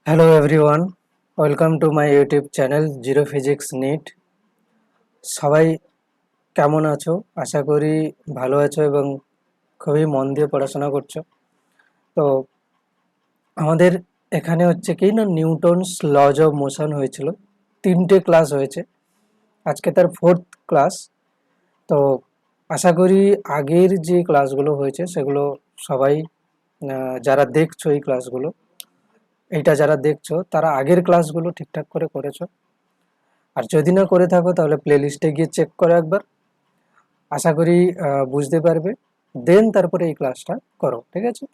Hello everyone, welcome to my YouTube channel zero physics NEET. সবাই কেমন আছো? আশা করি ভালো আছো এবং খুবই মন দিয়ে পড়াশোনা করছো। তো আমাদের এখানে হচ্ছে কি না, নিউটনস লজ অফ মোশন হয়েছিল, 3টে ক্লাস হয়েছে, আজকে তার 4th ক্লাস। তো আশা করি আগের যে ক্লাসগুলো হয়েছে সেগুলো সবাই যারা দেখছো এই ক্লাসগুলো, এইটা যারা দেখছো তারা আগের ক্লাসগুলো ঠিকঠাক করে করেছো। আর যদি না করে থাকো তাহলে প্লে লিস্টে গিয়ে চেক করো একবার, আশা করি বুঝতে পারবে। দেন তারপরে এই ক্লাসটা করো, ঠিক আছে?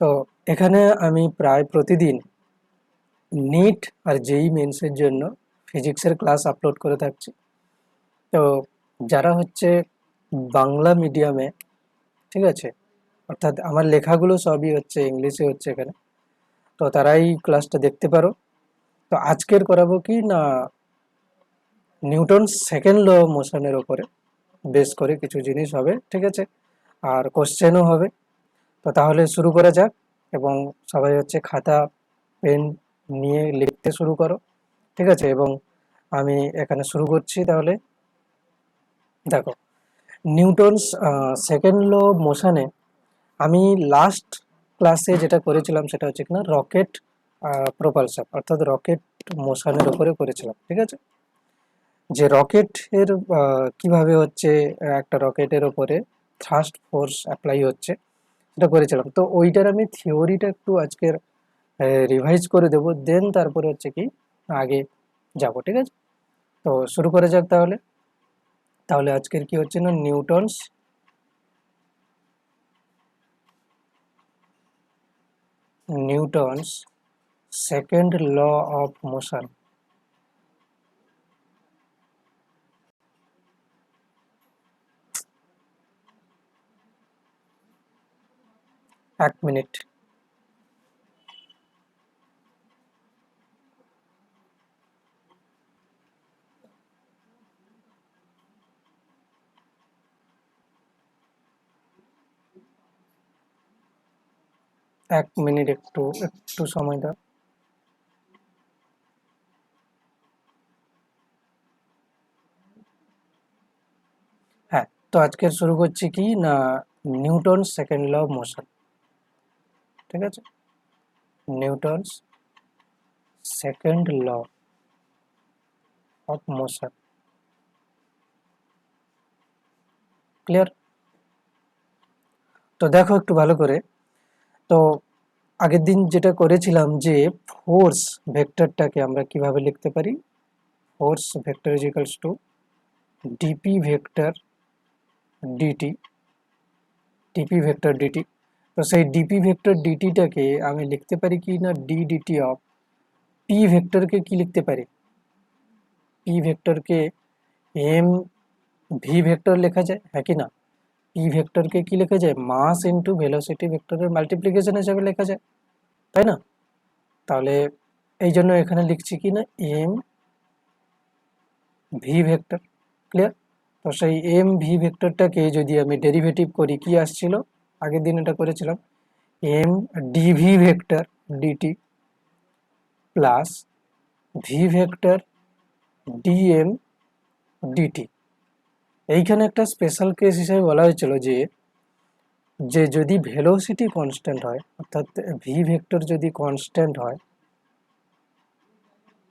তো এখানে আমি প্রায় প্রতিদিন নিট আর জেই মেন্সের জন্য ফিজিক্সের ক্লাস আপলোড করে থাকছি। তো যারা হচ্ছে বাংলা মিডিয়ামে, ঠিক আছে, অর্থাৎ আমার লেখাগুলো সবই হচ্ছে ইংলিশে হচ্ছে এখানে, তো তারাই ক্লাসটা দেখতে পারো। তো আজকের করাবো কি না, নিউটন সেকেন্ড ল মোশনের ওপরে বেস করে কিছু জিনিস হবে, ঠিক আছে, আর কোশ্চেনও হবে। তো তাহলে শুরু করা যাক, এবং সবাই হচ্ছে খাতা পেন নিয়ে লিখতে শুরু করো, ঠিক আছে? এবং আমি এখানে শুরু করছি। তাহলে দেখো, নিউটনস সেকেন্ড ল মোশনে আমি লাস্ট ক্লাসে যেটা করেছিলাম সেটা হচ্ছে কিনা রকেট প্রপালশন, অর্থাৎ রকেট মোশনের উপরে করেছিলাম, ঠিক আছে? যে রকেটের কিভাবে হচ্ছে একটা রকেটের ওপরে থ্রাস্ট ফোর্স অ্যাপ্লাই হচ্ছে এটা করেছিলাম। তো ওইটার আমি থিওরিটা একটু আজকের রিভাইজ করে দেবো, দেন তারপরে হচ্ছে কি আগে যাব, ঠিক আছে? তো শুরু করা যাক তাহলে। তাহলে আজকের কি হচ্ছে না, Newton's second law of motion. 1 minute. 1 minute, একটু একটু সময় দাও। হ্যাঁ, তো আজকের শুরু করছি কি না, Newton second law of motion, ঠিক আছে? Newton's second law of motion, clear? তো দেখো একটু ভালো করে। তো আগের দিন যেটা করেছিলাম যে ফোর্স ভেক্টরটাকে আমরা কিভাবে লিখতে পারি, force vector is equals to d p vector d t, d p vector d t. তো সেই ডিপি ভেক্টর ডিটিটাকে আমি লিখতে পারি কি না, ডি ডিটি অফ পি ভেক্টরকে কি লিখতে পারি, পি ভেক্টরকে এম ভি ভেক্টর লেখা যায়, হ্যাঁ কি না? পি ভেক্টরকে কি লেখা যায়, মাস ইন্টু ভেলোসিটি ভেক্টরের মাল্টিপ্লিকেশন হিসাবে লেখা যায়, তাই না? তাহলে এই জন্য এখানে লিখছি কি না, এম ভি ভেক্টর, ক্লিয়ার? তো সেই এম ভি ভেক্টরটাকে যদি আমি ডেরিভেটিভ করি, কি আসছিল, আগের দিন এটা করেছিলাম, m d v vector d t plus v vector d m d t. এইখানে একটা স্পেশাল কেস হিসেবে বলা হয়েছিল যে যে যদি ভেলোসিটি কনস্ট্যান্ট হয়, অর্থাৎ ভি ভেক্টর যদি কনস্ট্যান্ট হয়,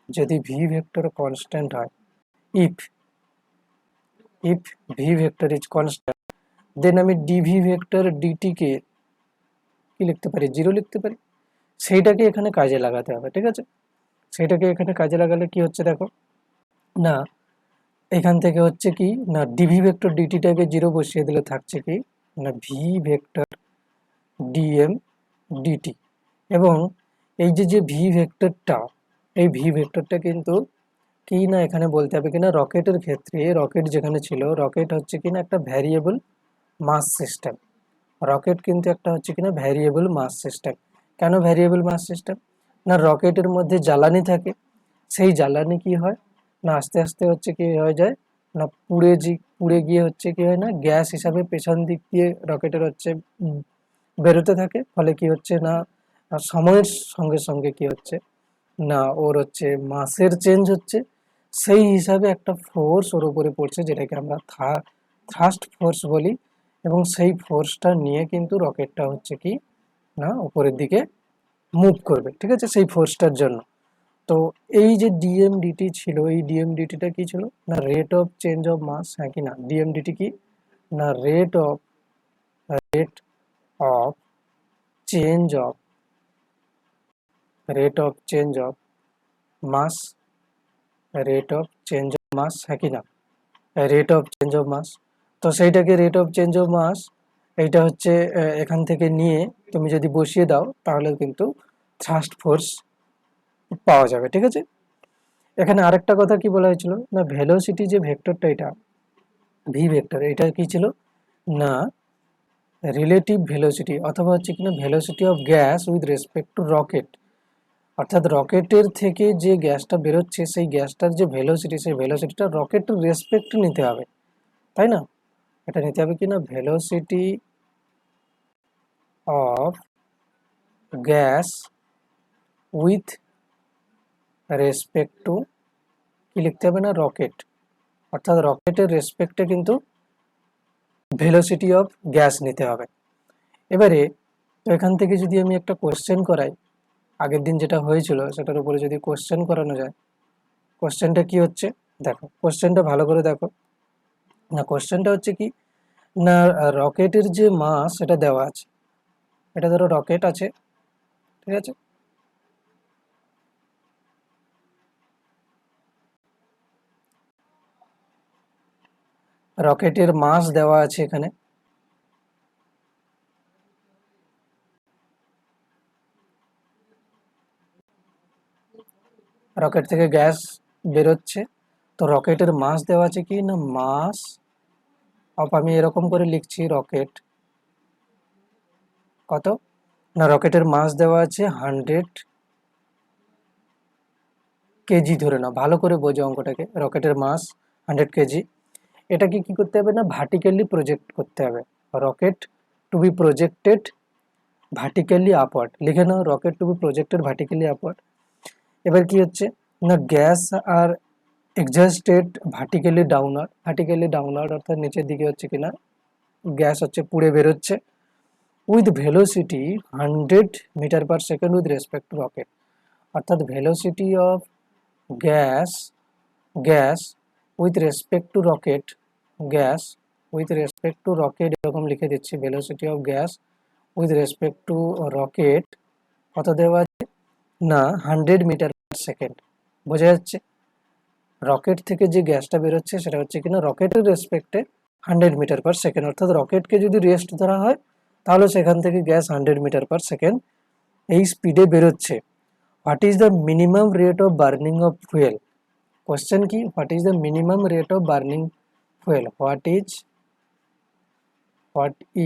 যদি ভি ভেক্টর কনস্ট্যান্ট হয়, if if v vector is constant, then আমি ডিভি ভেক্টর ডিটি কে কি লিখতে পারি, 0 লিখতে পারি। সেইটাকে এখানে কাজে লাগাতে হবে, ঠিক আছে? সেইটাকে এখানে কাজে লাগালে কি হচ্ছে দেখো না, এখান থেকে হচ্ছে কি না, ডিভি ভেক্টর ডিটিটাকে 0 বসিয়ে দিলে থাকছে কি না, ভি ভেক্টর ডিএম ডিটি। এবং এই যে যে ভি ভেক্টরটা, এই ভি ভেক্টরটা কিন্তু কি না, এখানে বলতে হবে কিনা, রকেটের ক্ষেত্রে, রকেট যেখানে ছিল, রকেট হচ্ছে কিনা একটা ভ্যারিয়েবল মাস সিস্টেম। রকেট কিন্তু একটা হচ্ছে কিনা ভ্যারিয়েবল মাস সিস্টেম। কেন ভ্যারিয়েবল মাস সিস্টেম? না, রকেটের মধ্যে জ্বালানি থাকে, সেই জ্বালানি কি হয় না, আস্তে আস্তে হচ্ছে কি হয়ে যায় না, পুড়ে গিয়ে হচ্ছে কি হয় না, গ্যাস হিসাবে পেছন দিক দিয়ে রকেটের হচ্ছে বেরোতে থাকে। ফলে কি হচ্ছে না, সময়ের সঙ্গে সঙ্গে কি হচ্ছে না ওর হচ্ছে মাসের চেঞ্জ হচ্ছে, সেই হিসাবে একটা ফোর্স ওর উপরে পড়ছে যেটাকে আমরা থ্রাস্ট ফোর্স বলি, এবং সেই ফোর্সটা নিয়ে কিন্তু রকেটটা হচ্ছে কি না উপরের দিকে মুভ করবে, ঠিক আছে, সেই ফোর্সটার জন্য। তো এই যে ডিএমডিটি ছিল, এই ডিএমডিটিটা কি ছিল না rate of change of mass, হ্যাঁ কি না, ডিএমডিটি কি না rate of change of rate of change of mass, rate of change of mass, হ্যাঁ কি না, rate of change of mass. তো সেইটাকে rate of change of mass এইটা হচ্ছে এখান থেকে নিয়ে তুমি যদি বসিয়ে দাও তাহলে কিন্তু থ্রাস্ট ফোর্স পাওয়া যাবে, ঠিক আছে। এখানে আরেকটা কথা কি বলা হয়েছিল না ভেলোসিটি যে ভেক্টরটা, এটা ভি ভেক্টর, এটা কি ছিল না রিলেটিভ ভেলোসিটি অথবা হচ্ছে কিনা velocity of gas with respect to rocket, অর্থাৎ রকেটের থেকে যে গ্যাসটা বেরোচ্ছে সেই গ্যাসটার যে ভেলোসিটি, সেই ভেলোসিটিটা রকেটের রেসপেক্ট নিতে হবে, তাই না। এটা নিতে হবে কি না velocity of gas with respect two কি লিখতে হবে না রকেট, অর্থাৎ রকেটের রেসপেক্টে কিন্তু ভেলোসিটি অফ গ্যাস নিতে হবে। এবারে তো এখান থেকে যদি আমি একটা কোশ্চেন করাই, আগের দিন যেটা হয়েছিল সেটার উপরে যদি কোশ্চেন করানো যায়, কোশ্চেনটা কি হচ্ছে দেখো, কোশ্চেনটা ভালো করে দেখো না, কোশ্চেনটা হচ্ছে কি না রকেটের যে মাস সেটা দেওয়া আছে, এটা ধরো রকেট আছে, ঠিক আছে, রকেটের মাস দেওয়া আছে এখানে, রকেট থেকে গ্যাস বেরোচ্ছে, তো রকেটের মাস দেওয়া আছে কি না মাস অফ, আমি এরকম করে লিখছি রকেট কত না রকেটের মাস দেওয়া আছে 100 কেজি, ধরে নাও, ভালো করে বোঝো অঙ্কটাকে, রকেটের মাস 100 কেজি, এটাকে কি করতে হবে না ভার্টিক্যালি প্রজেক্ট করতে হবে, rocket to be projected vertically upward, লিখে নাও rocket to be projected vertically upward. এবার কি হচ্ছে না গ্যাস আর এক্সস্টেড ভার্টিক্যালি ডাউনওয়ার্ড অর্থাৎ নিচের দিকে হচ্ছে কিনা গ্যাস হচ্ছে পুড়ে বেরোচ্ছে, with velocity 100 metre per second with respect to rocket, অর্থাৎ velocity of gas gas with respect to rocket, gas with respect to rocket এরকম লিখে দিচ্ছি, velocity of gas with respect to rocket কত দেওয়া আছে না 100 মিটার পার সেকেন্ড, বোঝা যাচ্ছে। রকেট থেকে যে গ্যাসটা বেরোচ্ছে সেটা হচ্ছে কিনা রকেটের রেসপেক্টে 100 মিটার পার সেকেন্ড, অর্থাৎ রকেটকে যদি রেস্ট ধরা হয় তাহলে সেখান থেকে গ্যাস 100 মিটার পার সেকেন্ড এই স্পিডে বেরোচ্ছে। What is the minimum rate of burning of fuel, question কি what is the minimum rate of burning fuel, what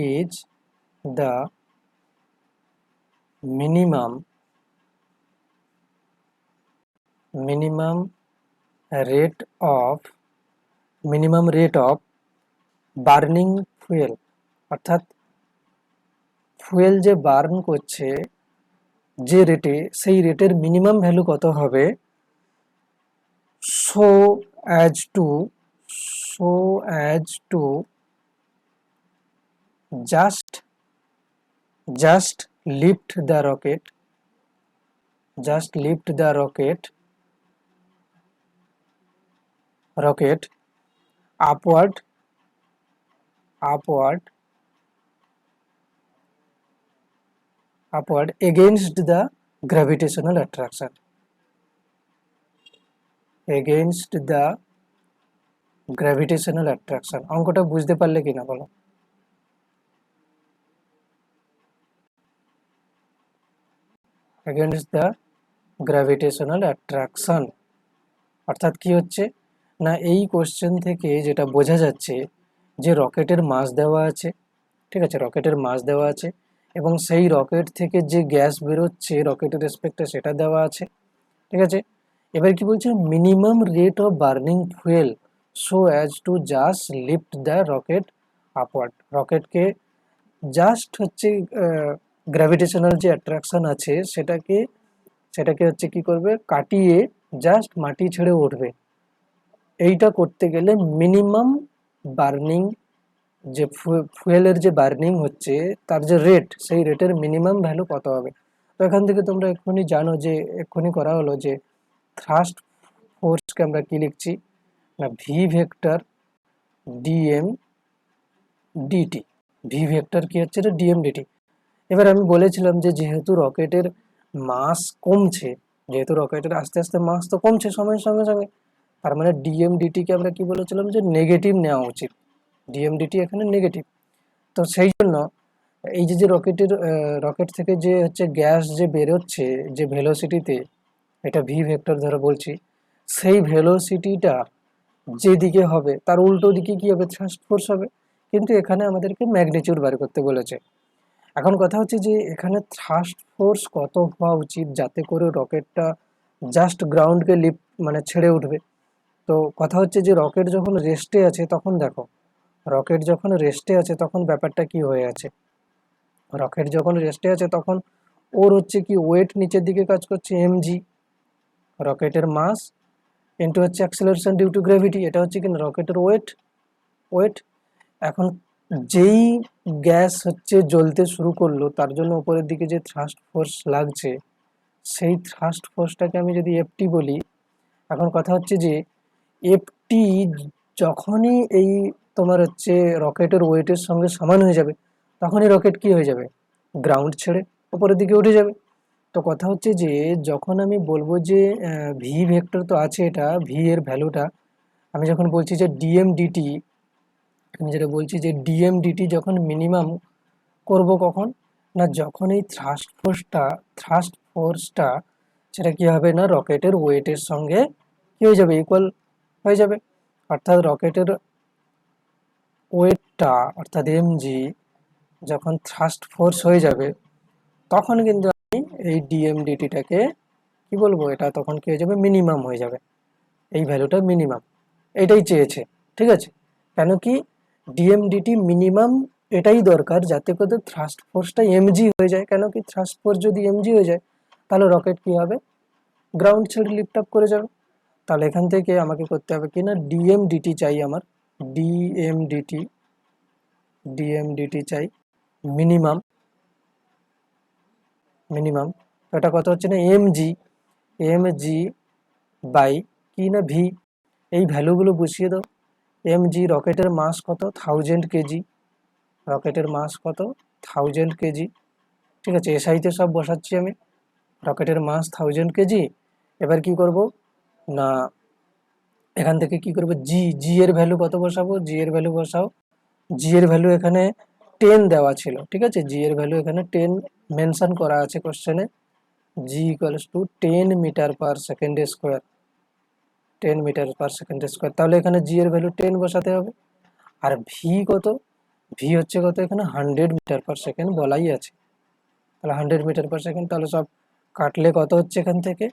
is the minimum minimum rate of burning fuel, অর্থাৎ fuel যে burn করছে যে রেটে সেই রেটের মিনিমাম ভ্যালু কত হবে, so as to so as to just just lift the rocket just lift the rocket upward upward upward against the gravitational attraction, against the gravitational attraction। অঙ্কটা বুঝতে পারলে কিনা বলো, against the gravitational attraction অর্থাৎ কি হচ্ছে না এই কোশ্চেন থেকে যেটা বোঝা যাচ্ছে যে রকেটের মাস দেওয়া আছে, ঠিক আছে, রকেটের মাস দেওয়া আছে এবং সেই রকেট থেকে যে গ্যাস বেরোচ্ছে রকেটের রেসপেক্টে সেটা দেওয়া আছে, ঠিক আছে। এবার কি বলছে minimum rate of burning fuel so as to just lift the rocket upward, রকেটকে জাস্ট হচ্ছে গ্র্যাভিটেশনাল যে অ্যাট্রাকশন আছে সেটাকে সেটাকে হচ্ছে কি করবে, কাটিয়ে জাস্ট মাটি ছেড়ে উঠবে। এইটা করতে গেলে মিনিমাম বার্নিং, যে ফুয়েলের যে বার্নিং হচ্ছে তার যে রেট, সেই রেটের মিনিমাম ভ্যালু কত হবে। তো এখান থেকে তোমরা এক্ষুনি জানো যে এক্ষুনি করা হলো যে থ্রাস্ট ফোর্সকে আমরা কি লিখছি না v vector d m d t. V vector কি হচ্ছে, এটা ডিএম ডিটি। এবার আমি বলেছিলাম যে যেহেতু রকেটের মাস কমছে, যেহেতু রকেটের আস্তে আস্তে মাস তো কমছে সময়ের সঙ্গে সঙ্গে, তার মানে ডিএমডিটি কে আমরা কি বলেছিলাম যে নেগেটিভ নেওয়া উচিত। ডিএমডিটি এখানে নেগেটিভ। তো সেই জন্য এই যে রকেট থেকে যে হচ্ছে গ্যাস যে বেরোচ্ছে যে ভেলোসিটিতে, এটা ভি ভেক্টর ধরে বলছি, সেই ভেলোসিটিটা যেদিকে হবে তার উল্টো দিকে কি হবে, থ্রাস্ট ফোর্স হবে। কিন্তু এখানে আমাদেরকে ম্যাগনিটিউড বার করতে বলেছে। এখন কথা হচ্ছে যে এখানে থ্রাস্ট ফোর্স কত হওয়া উচিত যাতে করে রকেটটা জাস্ট গ্রাউন্ডকে মানে ছেড়ে উঠবে। তো কথা হচ্ছে যে রকেট যখন রেস্টে আছে তখন দেখো, রকেট যখন রেস্টে আছে তখন ব্যাপারটা কি হয়ে আছে, রকেট যখন রেস্টে আছে তখন ওর হচ্ছে কি ওয়েট নিচের দিকে কাজ করছে এমজি, রকেটের মাস ইন্টু হচ্ছে অ্যাক্সেলারেশন ডিউ টু গ্র্যাভিটি, এটা হচ্ছে কি রকেটের ওয়েট। এখন যেই গ্যাস হচ্ছে জ্বলতে শুরু করলো তার জন্য উপরের দিকে যে থ্রাস্ট ফোর্স লাগছে, সেই থ্রাস্ট ফোর্সটাকে আমি যদি এফটি বলি। এখন কথা হচ্ছে যে এফটি যখনই এই তোমার হচ্ছে রকেটের ওয়েটের সঙ্গে সমান হয়ে যাবে, তখনই রকেট কি হয়ে যাবে, গ্রাউন্ড ছেড়ে উপরের দিকে উঠে যাবে। তো কথা হচ্ছে যে যখন আমি বলবো যে ভি ভেক্টর তো আছে, এটা ভি এর ভ্যালুটা আমি যখন বলছি যে ডিএমডিটি, আমি যেটা বলছি যে ডিএমডিটি যখন মিনিমাম করব কখন, না যখন এই থ্রাস্ট ফোর্সটা সেটা কি হবে না রকেটের ওয়েটের সঙ্গে কি হয়ে যাবে, ইকুয়াল হয়ে যাবে। অর্থাৎ রকেটের ওয়েটটা অর্থাৎ এমজি যখন থ্রাস্ট ফোর্স হয়ে যাবে, তখন কিন্তু আমি এই ডিএমডিটিটাকে কি বলবো, এটা তখন কি হয়ে যাবে, মিনিমাম হয়ে যাবে। এই ভ্যালুটা মিনিমাম, এটাই চেয়েছে। ঠিক আছে, কেন কি ডিএমডিটি মিনিমাম এটাই দরকার যাতে করে থ্রাস্ট ফোর্সটা এমজি হয়ে যায়। কেন কি থ্রাস্ট ফোর্স যদি এমজি হয়ে যায় তাহলে রকেট কি হবে, গ্রাউন্ড ছেড়ে লিফট আপ করে যাবে। তাহলে এখান থেকে আমাকে করতে হবে কি না ডিএমডিটি চাই আমার, ডিএমডিটি ডিএমডিটি চাই মিনিমাম, মিনিমাম এটা কত হচ্ছে না এমজি, এমজি বাই কি না ভি, এই ভ্যালুগুলো বসিয়ে দাও। এমজি রকেটের মাস কত 1000 কেজি, রকেটের মাস কত 1000 কেজি। ঠিক আছে, এসআইতে সব বসাচ্ছি আমি, রকেটের মাস 1000 কেজি। এবার কি করব না এখান থেকে কি করব, জি এর ভ্যালু কত বসাবো, জি এর ভ্যালু বসাও। জি এর ভ্যালু এখানে 10 দেওয়া ছিল, ঠিক আছে, জি এর ভ্যালু এখানে 10 মেনশন করা আছে কোশ্চেনে, g equals to 10 metre per second square, 10 metre per second square. তাহলে এখানে জি এর ভ্যালু 10 বসাতে হবে। আর ভি কত, ভি হচ্ছে কত এখানে 100 মিটার পার সেকেন্ড বলাই আছে। তাহলে 100 মিটার পার সেকেন্ড, তাহলে সব কাটলে কত হচ্ছে এখান থেকে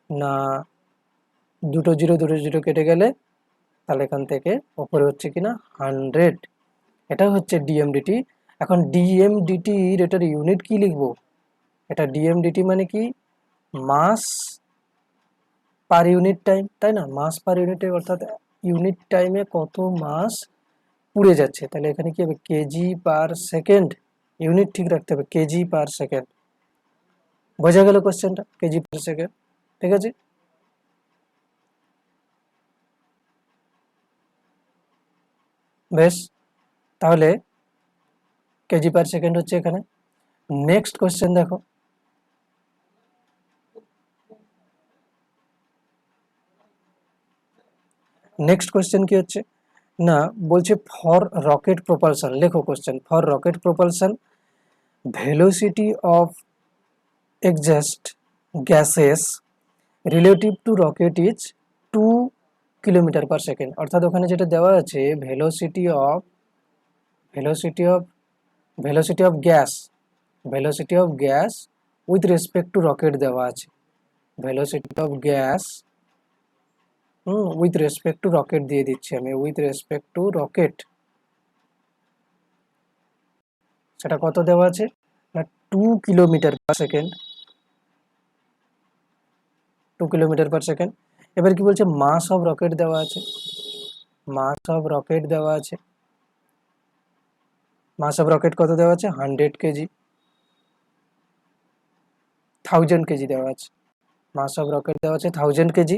না দুটো জিরো কেটে গেলে, তাহলে এখান থেকে ওপরে হচ্ছে কিনা 100। এটা হচ্ছে ডিএমডিটি। এখন ডিএমডিটির এটার ইউনিট কি লিখবো, এটা ডিএমডিটি মানে কি মাস পার ইউনিট টাইম, তাই না, মাস পার ইউনিট টাইম, অর্থাৎ ইউনিট টাইমে কত মাস পুড়ে যাচ্ছে। তাহলে এখানে কি হবে কেজি পার সেকেন্ড, ইউনিট ঠিক রাখতে হবে কেজি পার সেকেন্ড। বোঝা গেল কোশ্চেনটা, কেজি পার সেকেন্ড। ঠিক আছে, বেশ, তাহলে কেজি পার সেকেন্ড হচ্ছে এখানে। নেক্সট কোশ্চেন দেখো, নেক্সট কোশ্চেন কি হচ্ছে না বলছে ফর রকেট প্রপালশন, লেখো question, for rocket propulsion velocity of exhaust gases relative to rocket is 2 kilometre per second. অর্থাৎ ওখানে যেটা দেওয়া আছে velocity of velocity of gas, velocity of gas with respect to rocket দেওয়া আছে, velocity of gas with respect to rocket দিয়ে দিচ্ছি আমি, উইথ রেসপেক্ট টু রকেট সেটা কত দেওয়া আছে না 2 কিলোমিটার পার সেকেন্ড, 2 কিলোমিটার/সেকেন্ড। এবার কি বলছে, মাস অফ রকেট দেওয়া আছে, মাস অফ রকেট দেওয়া আছে, মাস অফ রকেট কত দেওয়া আছে, 100 কেজি, 1000 কেজি দেওয়া আছে, মাস অফ রকেট দেওয়া আছে 1000 k g.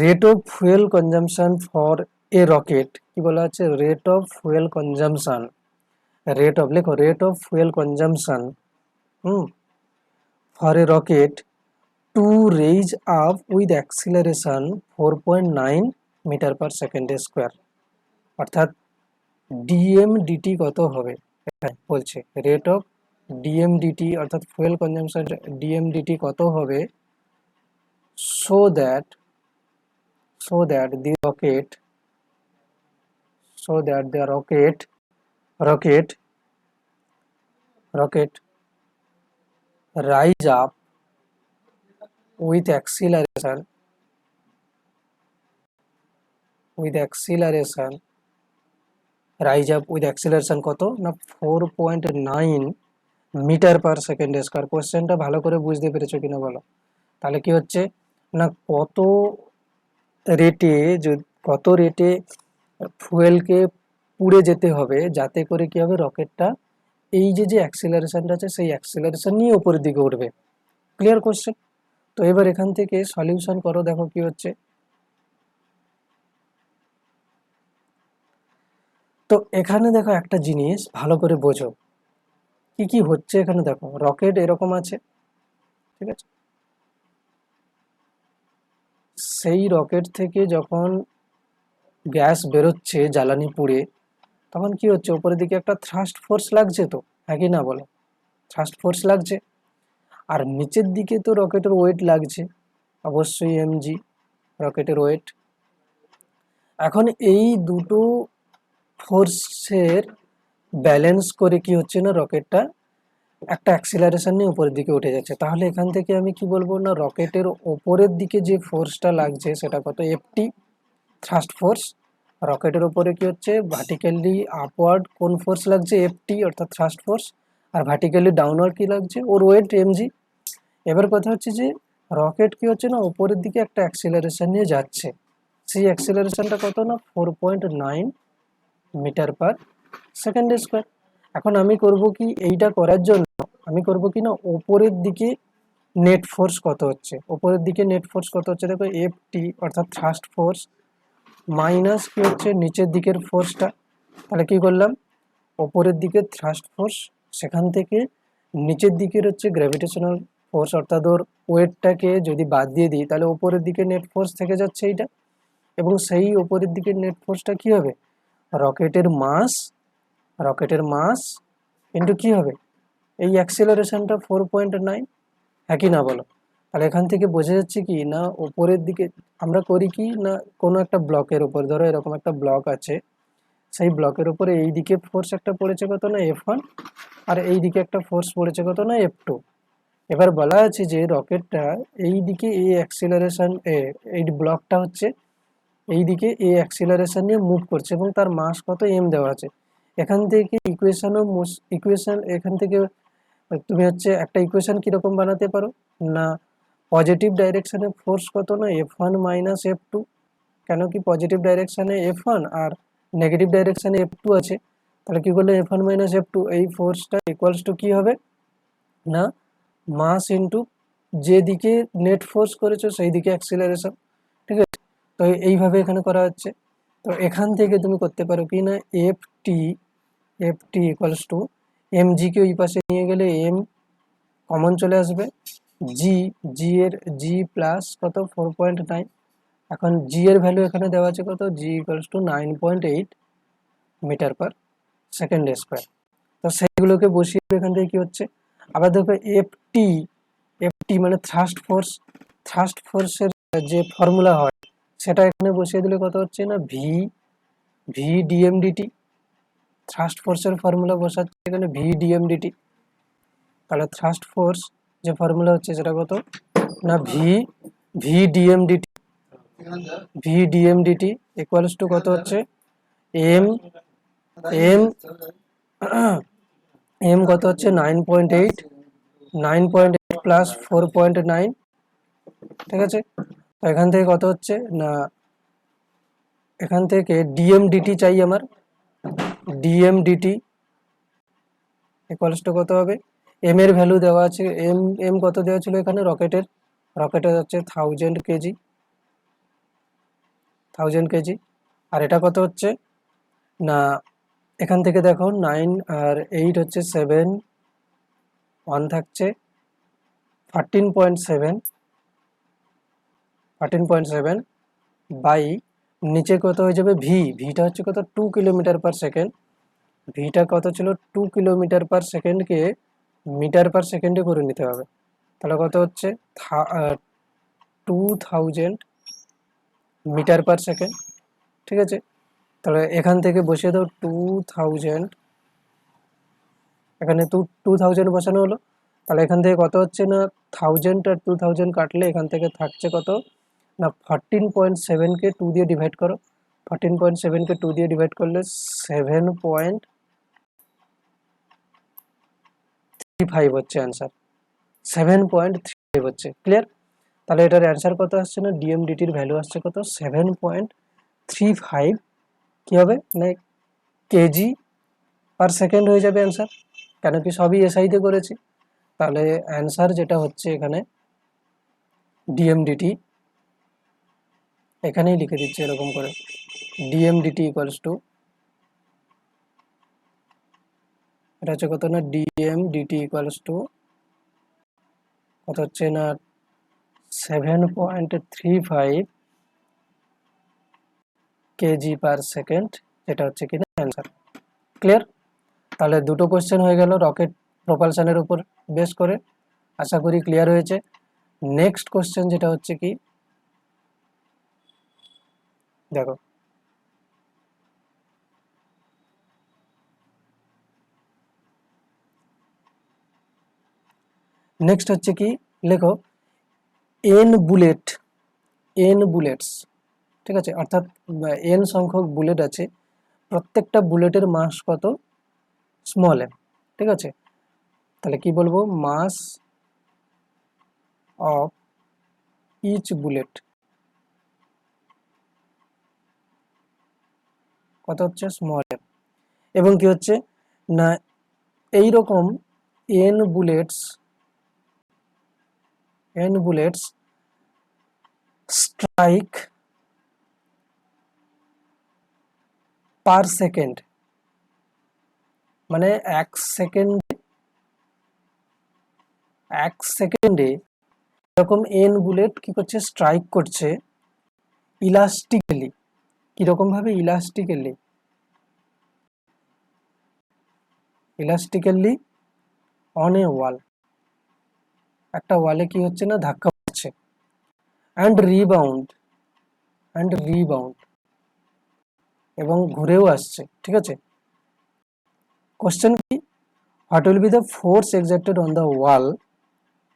Rate of fuel consumption for a rocket, কি বলা আছে, rate of fuel consumption, rate of লেখো, rate of fuel consumption for a rocket to raise up with acceleration 4.9 মিটার/সেকেন্ড স্কোয়ার। অর্থাৎ ডিএমডিটি কত হবে, বলছে রেট অফ ডিএমডিটি অর্থাৎ ফুয়েল কনজাম্পশন ডিএমডিটি কত হবে, so that the rocket, so that the rocket rise up with acceleration rise up with acceleration কত না 4.9 মিটার/সেকেন্ড স্কয়ার। কোশ্চেনটা ভালো করে বুঝতে পেরেছো কিনা বলো। তাহলে কি হচ্ছে না, কত রেটে ফুয়েলকে পুড়ে যেতে হবে যাতে করে কি হবে, রকেটটা এই যে অ্যাক্সিলারেশনটা আছে সেই অ্যাক্সিলারেশন নিয়ে উপরের দিকে উঠবে। Clear question? তো এবার এখান থেকে সলিউশন করো, দেখো কি হচ্ছে। তো এখানে দেখো একটা জিনিস ভালো করে বোঝো কি কি হচ্ছে এখানে। দেখো রকেট এরকম আছে, ঠিক আছে, সেই রকেট থেকে যখন গ্যাস বেরোচ্ছে জ্বালানি পুড়ে, তখন কি হচ্ছে, উপরের দিকে একটা থ্রাস্ট ফোর্স লাগছে, তো হ্যাঁ কি না বলো, থ্রাস্ট ফোর্স লাগছে। আর নিচের দিকে তো রকেটের ওয়েট লাগছে, অবশ্যই এমজি রকেটের ওয়েট। এখন এই দুটো ফোর্সের ব্যালেন্স করে কি হচ্ছে না, রকেটটা একটা অ্যাক্সিলারেশন নিয়ে উপরের দিকে উঠে যাচ্ছে। তাহলে এখান থেকে আমি কি বলবো না, রকেটের ওপরের দিকে যে ফোর্সটা লাগছে সেটা কত, এফটি থ্রাস্ট ফোর্স। রকেটের ওপরে কি হচ্ছে, ভার্টিক্যালি আপওয়ার্ড কোন ফোর্স লাগছে, এফটি অর্থাৎ থ্রাস্ট ফোর্স, আর ভার্টিক্যালি ডাউনওয়ার্ড কি লাগছে, ওর ওয়েট এমজি। এবার কথা হচ্ছে যে রকেট কি হচ্ছে না, উপরের দিকে একটা অ্যাক্সিলারেশন নিয়ে যাচ্ছে, সেই অ্যাক্সিলারেশনটা কত না 4.9 মিটার/সেকেন্ড স্কোয়ার। এখন আমি করব কি, এইটা করার জন্য আমি করব কি না, ওপরের দিকে নেট ফোর্স কত হচ্ছে, ওপরের দিকে নেট ফোর্স কত হচ্ছে, দেখো এফটি অর্থাৎ থ্রাস্ট ফোর্স মাইনাস কি হচ্ছে নিচের দিকের ফোর্সটা। তাহলে কি করলাম, ওপরের দিকে থ্রাস্ট ফোর্স, সেখান থেকে নিচের দিকের হচ্ছে গ্র্যাভিটেশনাল ফোর্স, অর্থাৎ ওর ওয়েটটাকে যদি বাদ দিয়ে দিই তাহলে ওপরের দিকে নেট ফোর্স থেকে যাচ্ছে এইটা, এবং সেই ওপরের দিকে নেট ফোর্সটা কি হবে, রকেটের মাস ইন্টু কি হবে, এই অ্যাক্সিলারেশনটা 4.9, হ্যাঁ কি না বলো। তাহলে এখান থেকে বোঝা যাচ্ছে কি না, উপরের দিকে আমরা করি কি না, কোনো একটা ব্লকের উপর, ধরো এরকম একটা ব্লক আছে, সেই ব্লকের উপরে এই দিকে ফোর্স একটা পড়েছে কত না F1, আর এই দিকে একটা ফোর্স পড়েছে কত না F2। এবার বলা আছে যে রকেটটা এই দিকে এই অ্যাক্সিলারেশন, এই ব্লকটা হচ্ছে এই দিকে এই অ্যাক্সিলারেশন নিয়ে মুভ করছে এবং তার মাস কত এম দেওয়া আছে। এখান থেকে ইকুয়েশন এখান থেকে তুমি হচ্ছে একটা ইকুয়েশন কিরকম বানাতে পারো না, পজিটিভ ডাইরেকশনে ফোর্স কত না F1 মাইনাস F2। কেন কি, পজিটিভ ডাইরেকশনে F1 আর নেগেটিভ ডাইরেকশনে F2 আছে। তাহলে কি করলে F1 মাইনাস F2, এই ফোর্সটা ইকুয়ালস টু কি হবে না, মাস ইন্টু যেদিকে নেট ফোর্স করেছো সেই দিকে অ্যাক্সিলারেশন, ঠিক আছে। তো এইভাবে এখানে করা হচ্ছে। তো এখান থেকে তুমি করতে পারো কি না, এফটি ইকুয়ালস টু এমজিকে ওই পাশে নিয়ে গেলে এম কমন চলে আসবে, জি প্লাস কত 4.9। এখন জি এর ভ্যালু এখানে দেওয়া আছে কত, জি ইকুয়ালস টু 9.8 মিটার/সেকেন্ড স্কোয়ার। তো সেইগুলোকে বসিয়ে এখান থেকে কি হচ্ছে, আবার দেখো এফটি মানে থ্রাস্ট ফোর্সের যে ফর্মুলা হয় সেটা এখানে বসিয়ে দিলে কত হচ্ছে না, ভি ডিএমডিটি, থ্রাস্ট ফোর্সের ফর্মুলা বসাচ্ছে এখানে ভি ডিএমডিটি। তাহলে থ্রাস্ট ফোর্স যে ফর্মুলা হচ্ছে সেটা কত না, ভি ডিএমডিটি ইকুয়ালস টু কত হচ্ছে, এম এম এম কত হচ্ছে 9.8 প্লাস 4.9 ঠিক আছে। তো এখান থেকে কত হচ্ছে না, এখান থেকে ডিএমডিটি চাই আমার, ডিএমডিটি ইকুয়ালস টু কত হবে, এম এর ভ্যালু দেওয়া আছে, এম এম কত দেওয়া ছিল এখানে রকেটের, রকেটের হচ্ছে 1000 কেজি, 1000 কেজি। আর এটা কত হচ্ছে না, এখান থেকে দেখো 9 আর 8 হচ্ছে 7, 1 থাকছে 13.7, 13.7 বাই নিচে কত হয়ে যাবে ভি, ভিটা হচ্ছে কত 2 কিলোমিটার পার সেকেন্ড, ভিটা কত ছিল 2 কিলোমিটার পার সেকেন্ডকে মিটার পার সেকেন্ডে করে নিতে হবে। তাহলে কত হচ্ছে 2000 মিটার পার সেকেন্ড। ঠিক আছে, তাহলে এখান থেকে বসিয়ে দাও 2000, এখানে 2000 বসানো হলো। তাহলে এখান থেকে কত হচ্ছে না, 1000 আর 2000 কাটলে এখান থেকে থাকছে কত না 14.7কে 2 দিয়ে ডিভাইড করো, 14.7কে 2 দিয়ে ডিভাইড করলে 7.35 হচ্ছে অ্যান্সার, 7.35 হচ্ছে। ক্লিয়ার? তাহলে এটার অ্যান্সার কত আসছে না, ডিএমডিটির ভ্যালু আসছে কত 7.35, কি হবে না কেজি পার সেকেন্ড হয়ে যাবে অ্যান্সার, কেন কি সবই এসআইতে করেছি। তাহলে অ্যান্সার যেটা হচ্ছে এখানে ডিএমডিটি, এখানেই লিখে দিচ্ছি এরকম করে, ডিএমডিটি ইকুয়ালস টু, এটা হচ্ছে কত না ডিএমডিটি ইকুয়ালস টু কত হচ্ছে না 7.35 কেজি পার সেকেন্ড, এটা হচ্ছে কিনা অ্যান্সার। ক্লিয়ার? তাহলে দুটো কোশ্চেন হয়ে গেল রকেট প্রপালশনের উপর বেস করে, আশা করি ক্লিয়ার হয়েছে। নেক্সট কোশ্চেন যেটা হচ্ছে কি দেখো, নেক্সট হচ্ছে কি লেখো, এন বুলেট, এন বুলেটস, ঠিক আছে, অর্থাৎ এন সংখ্যক বুলেট আছে, প্রত্যেকটা বুলেটের মাস কত স্মল এম, ঠিক আছে। তাহলে কি বলবো, মাস অফ ইচ বুলেট কত হচ্ছে স্মল এম, এবং কি হচ্ছে না এই রকম N bullets, N bullets strike per second, মানে এক সেকেন্ডে এরকম এন বুলেট কি করছে, স্ট্রাইক করছে ইলাস্টিক্যালি, কিরকম ভাবে ইলাস্টিক্যালি, ইলাস্টিক্যালি অন এ ওয়াল, একটা ওয়ালে কি হচ্ছে না ধাক্কা পড়ছে, অ্যান্ড রিবাউন্ড, অ্যান্ড রিবাউন্ড এবং ঘুরেও আসছে, ঠিক আছে। কোশ্চেন কি, what will be the force exerted on the wall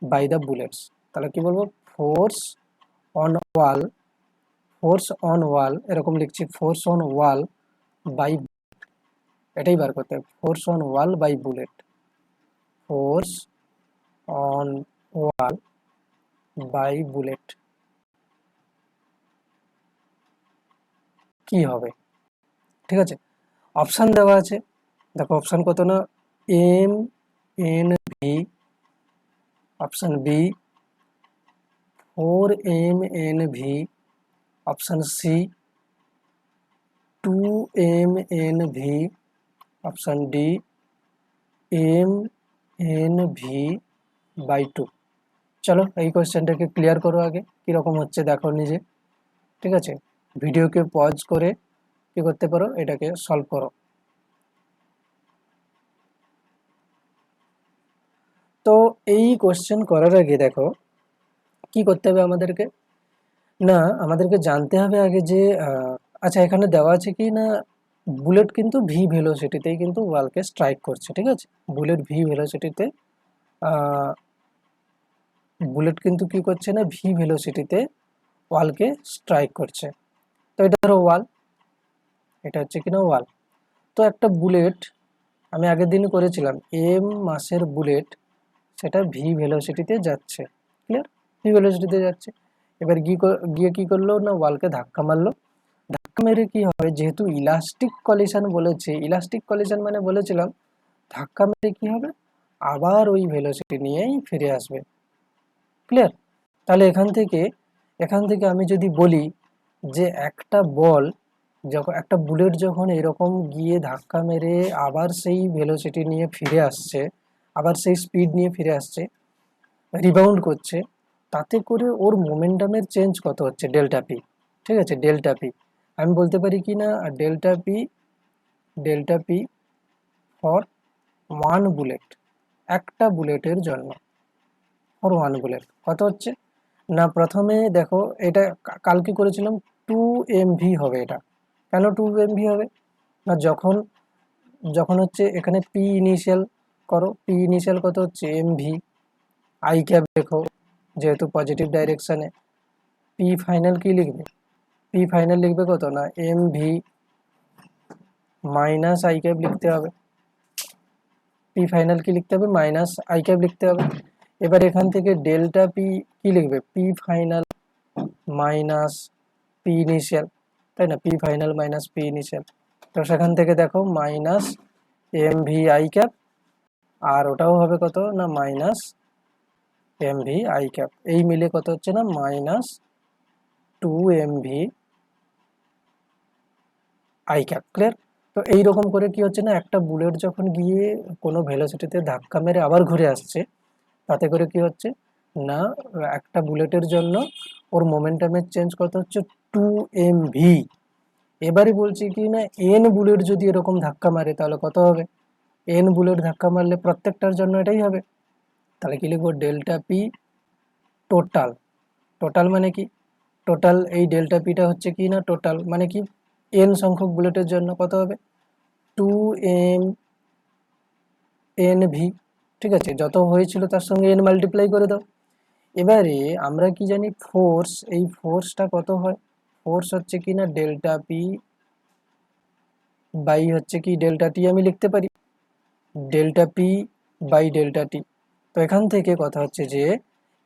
by the bullets, তাহলে কি বলবো, force on wall, force on wall এরকম লিখছি, ফোর্স অন ওয়াল বাই, এটাই বার করতে হবে, force on wall by bullet, force on wall by bullet কি হবে, ঠিক আছে। অপশান দেওয়া আছে, দেখো অপশান কত না, m N v, option B 4 MNV, option C 2 MNV, option D MNV/2। চলো এই কোয়েশ্চেনটাকে ক্লিয়ার করো আগে, কীরকম হচ্ছে দেখো নিজে, ঠিক আছে। ভিডিওকে পজ করে কি করতে পারো, এটাকে সলভ করো। তো এই কোয়েশ্চেন করার আগে দেখো কি করতে হবে আমাদেরকে, না আমাদেরকে জানতে হবে আগে যে আচ্ছা এখানে দেওয়া আছে কি না, বুলেট কিন্তু ভি ভেলোসিটিতেই কিন্তু ওয়ালকে স্ট্রাইক করছে, ঠিক আছে, বুলেট ভি ভেলোসিটিতে, বুলেট কিন্তু কি করছে না ভি ভেলোসিটিতে ওয়ালকে স্ট্রাইক করছে। তো এটা ধরো ওয়াল, এটা হচ্ছে কিনা ওয়াল। তো একটা বুলেট আমি আগের দিন করেছিলাম, এম মাসের বুলেট সেটা ভি ভেলোসিটিতে যাচ্ছে, ক্লিয়ার। পি ভেলোসিটিতে যাচ্ছে। এবার গিয়ে কি করলো না ওয়ালকে ধাক্কা মারলো। ধাক্কা মেরে কি হবে, যেহেতু ইলাস্টিক কলিশন বলেছে, ইলাস্টিক কলিশন মানে বলেছিলাম ধাক্কা মেরে কি হবে, আবার ওই ভেলোসিটি নিয়েই ফিরে আসবে। ক্লিয়ার? তাহলে এখান থেকে আমি যদি বলি যে একটা বল যখন একটা বুলেট যখন এরকম গিয়ে ধাক্কা মেরে আবার সেই ভেলোসিটি নিয়ে ফিরে আসছে, আবার সেই স্পিড নিয়ে ফিরে আসছে, রিবাউন্ড করছে, তাতে করে ওর মোমেন্টামের চেঞ্জ কত হচ্ছে, ডেল্টা পি। ঠিক আছে, ডেল্টা পি আমি বলতে পারি কি না, delta P for one bullet, একটা বুলেটের জন্য, ফর ওয়ান বুলেট কত হচ্ছে না, প্রথমে দেখো এটা কালকে করেছিলাম 2 MV হবে। এটা কেন 2 MV হবে না, যখন যখন হচ্ছে এখানে পি ইনিশিয়াল করো, পি ইনিশিয়াল কত হচ্ছে এমভি, আই ক্যাপ দেখো যেহেতু পজিটিভ ডাইরেকশানে, পি ফাইনাল কি লিখবে, পি ফাইনাল লিখবে কত না এমভি মাইনাস আই ক্যাপ লিখতে হবে, পি ফাইনাল কি লিখতে হবে মাইনাস আই ক্যাপ লিখতে হবে। এবার এখান থেকে ডেল্টা পি কি লিখবে, P final minus P initial, তাই না, P final minus P initial. তো সেখান থেকে দেখো মাইনাস এমভি আই ক্যাপ, আর ওটাও হবে কত না মাইনাস এমভি আই ক্যাপ, এই মিলে কত হচ্ছে না -2 MV আই ক্যাপ। ক্লিয়ার? তো এইরকম করে কি হচ্ছে না, একটা বুলেট যখন গিয়ে কোনো ভেলোসিটিতে ধাক্কা মেরে আবার ঘুরে আসছে, তাতে করে কি হচ্ছে না একটা বুলেটের জন্য ওর মোমেন্টামের চেঞ্জ কত হচ্ছে 2 MV। এবারে বলছি কি না এন বুলেট যদি এরকম ধাক্কা মারে তাহলে কত হবে, এন বুলেট ধাক্কা মারলে প্রত্যেকটার জন্য এটাই হবে। তাহলে কি লিখবো, ডেল্টা পি টোটাল, টোটাল মানে কি, টোটাল এই ডেল্টা পিটা হচ্ছে কি না টোটাল মানে কি, এন সংখ্যক বুলেটের জন্য কত হবে 2 MNV। ঠিক আছে, যত হয়েছিল তার সঙ্গে এন মাল্টিপ্লাই করে দাও। এবারে আমরা কি জানি ফোর্স, এই ফোর্সটা কত হয়, ফোর্স হচ্ছে কি না ডেল্টা পি বাই হচ্ছে কি ডেল্টা টি আমি লিখতে পারি, ডেল্টা পি বাই ডেল্টা টি। তো এখান থেকে কথা হচ্ছে যে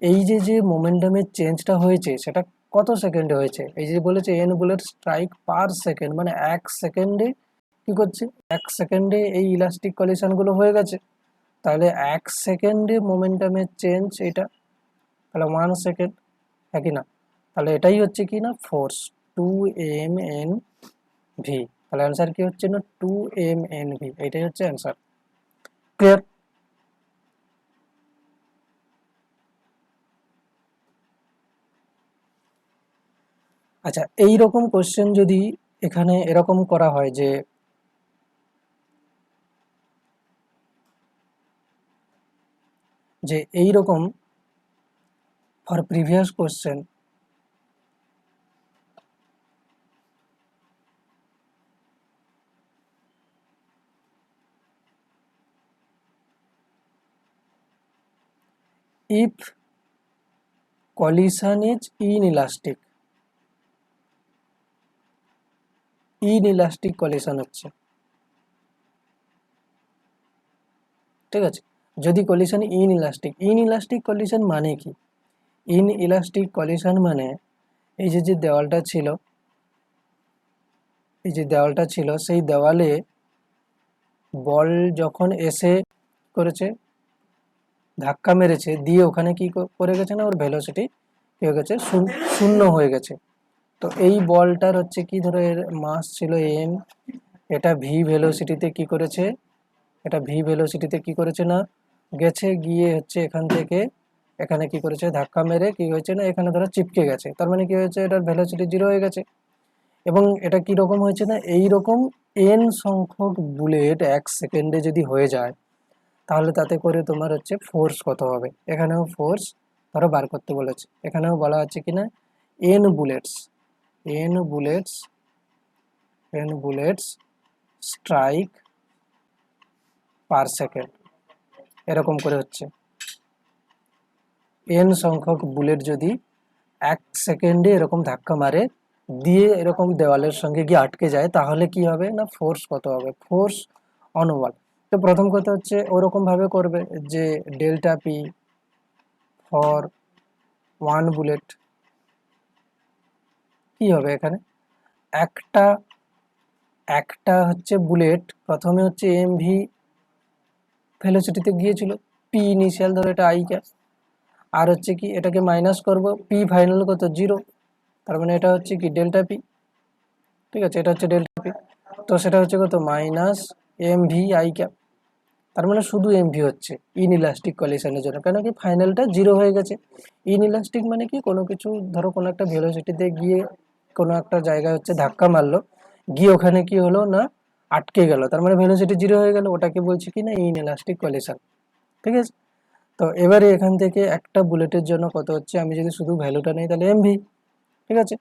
এই যে মোমেন্টামের চেঞ্জটা হয়েছে সেটা কত সেকেন্ডে হয়েছে, এই যে বলেছে N bullet strike per second, মানে 1 সেকেন্ডে কি করছে, 1 সেকেন্ডে এই ইলাস্টিক কলিশনগুলো হয়ে গেছে। তাহলে 1 সেকেন্ডে মোমেন্টামের চেঞ্জ এটা, তাহলে 1 সেকেন্ড, হ্যাঁ কি না, তাহলে এটাই হচ্ছে কি না ফোর্স 2 MNV। তাহলে অ্যান্সার কি হচ্ছে না 2 MNV, এটাই হচ্ছে অ্যান্সার। ক্লিয়ার? আচ্ছা, এই রকম কোশ্চেন যদি এখানে এরকম করা হয় যে এই রকম for previous question if collision is inelastic, inelastic collision হচ্ছে, ঠিক আছে, যদি কলিশন ইনইলাস্টিক কলিশন মানে কি, ইনইলাস্টিক কলিশন মানে এই যে দেওয়ালটা ছিল, এই যে দেওয়ালটা ছিল সেই দেওয়ালে বল যখন এসে করেছে ধাক্কা মেরেছে, দিয়ে ওখানে কি করে গেছে না ওর ভেলোসিটি কি হয়ে গেছে, শূন্য হয়ে গেছে। তো এই বলটার হচ্ছে কি, ধরো এর মাস ছিল এম, এটা ভি ভেলোসিটিতে কি করেছে, এটা ভি ভেলোসিটিতে কি করেছে না গেছে, গিয়ে হচ্ছে এখান থেকে এখানে কি করেছে ধাক্কা মেরে কি হয়েছে না এখানে ধরো চিপকে গেছে, তার মানে কি হয়েছে এটার ভেলোসিটি 0 হয়ে গেছে। এবং এটা কি রকম হয়েছে না, এই রকম এন সংখ্যক বুলেট 1 সেকেন্ডে যদি হয়ে যায় তাহলে তাতে করে তোমার হচ্ছে ফোর্স কত হবে, এখানেও ফোর্স ধরো বার করতে বলেছে, এখানেও বলা হচ্ছে কিনা N bullets, N bullets N bullets strike per second, এরকম করে হচ্ছে এন সংখ্যক বুলেট যদি 1 সেকেন্ডে এরকম ধাক্কা মারে দিয়ে এরকম দেওয়ালের সঙ্গে গিয়ে আটকে যায় তাহলে কি হবে না ফোর্স কত হবে, ফোর্স অন ওয়াল। তো প্রথম কথা হচ্ছে ওরকম ভাবে করবে যে delta P for one bullet কি হবে এখানে, একটা একটা হচ্ছে বুলেট প্রথমে হচ্ছে এমভি ভেলোসিটিতে গিয়েছিল, পি ইনিশিয়াল ধরো এটা আই ক্যাপ, আর হচ্ছে কি এটাকে মাইনাস করব, পি ফাইনাল কত 0, তার মানে এটা হচ্ছে কি ডেল্টা পি, ঠিক আছে, এটা হচ্ছে ডেল্টা পি। তো সেটা হচ্ছে কত minus m v i cap, তার মানে শুধু এমভি হচ্ছে ইনইলাস্টিক কলিশনের জন্য, কেন কি ফাইনালটা 0 হয়ে গেছে। ইনইলাস্টিক মানে কি, কোনো কিছু ধরো কোনো একটা ভেলোসিটিতে গিয়ে কোনো একটা জায়গায় হচ্ছে ধাক্কা মারলো, গিয়ে ওখানে কি হলো না আটকে গেল, তার মানে ভেলোসিটি 0 হয়ে গেল, ওটাকে বলছি কি না ইনইলাস্টিক কলিশন, ঠিক আছে। তো এবারে এখান থেকে একটা বুলেটের জন্য কত হচ্ছে, আমি যদি শুধু ভ্যালুটা নেই তাহলে এমভি, ঠিক আছে।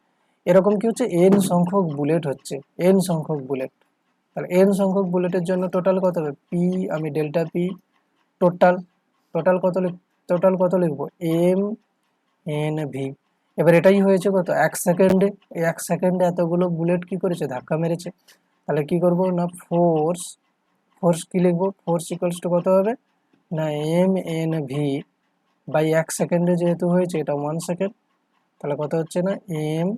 এরকম কি হচ্ছে এন সংখ্যক বুলেট হচ্ছে, এন সংখ্যক বুলেট, তাহলে এন সংখ্যক বুলেটের জন্য টোটাল কত হবে, পি আমি ডেল্টা পি টোটাল, টোটাল কত টোটাল কত লিখবো এম এন ভি। এবার এটাই হয়েছে কত 1 সেকেন্ডে, এই 1 সেকেন্ডে এতগুলো বুলেট কি করেছে ধাক্কা মেরেছে, তাহলে কি করব না ফোর্স, ফোর্স কি লিখবো, ফোর্স ইকুয়ালস টু কত হবে না এম এন ভি বাই 1 সেকেন্ডে যেহেতু হয়েছে এটা 1 সেকেন্ড, তাহলে কত হচ্ছে না এম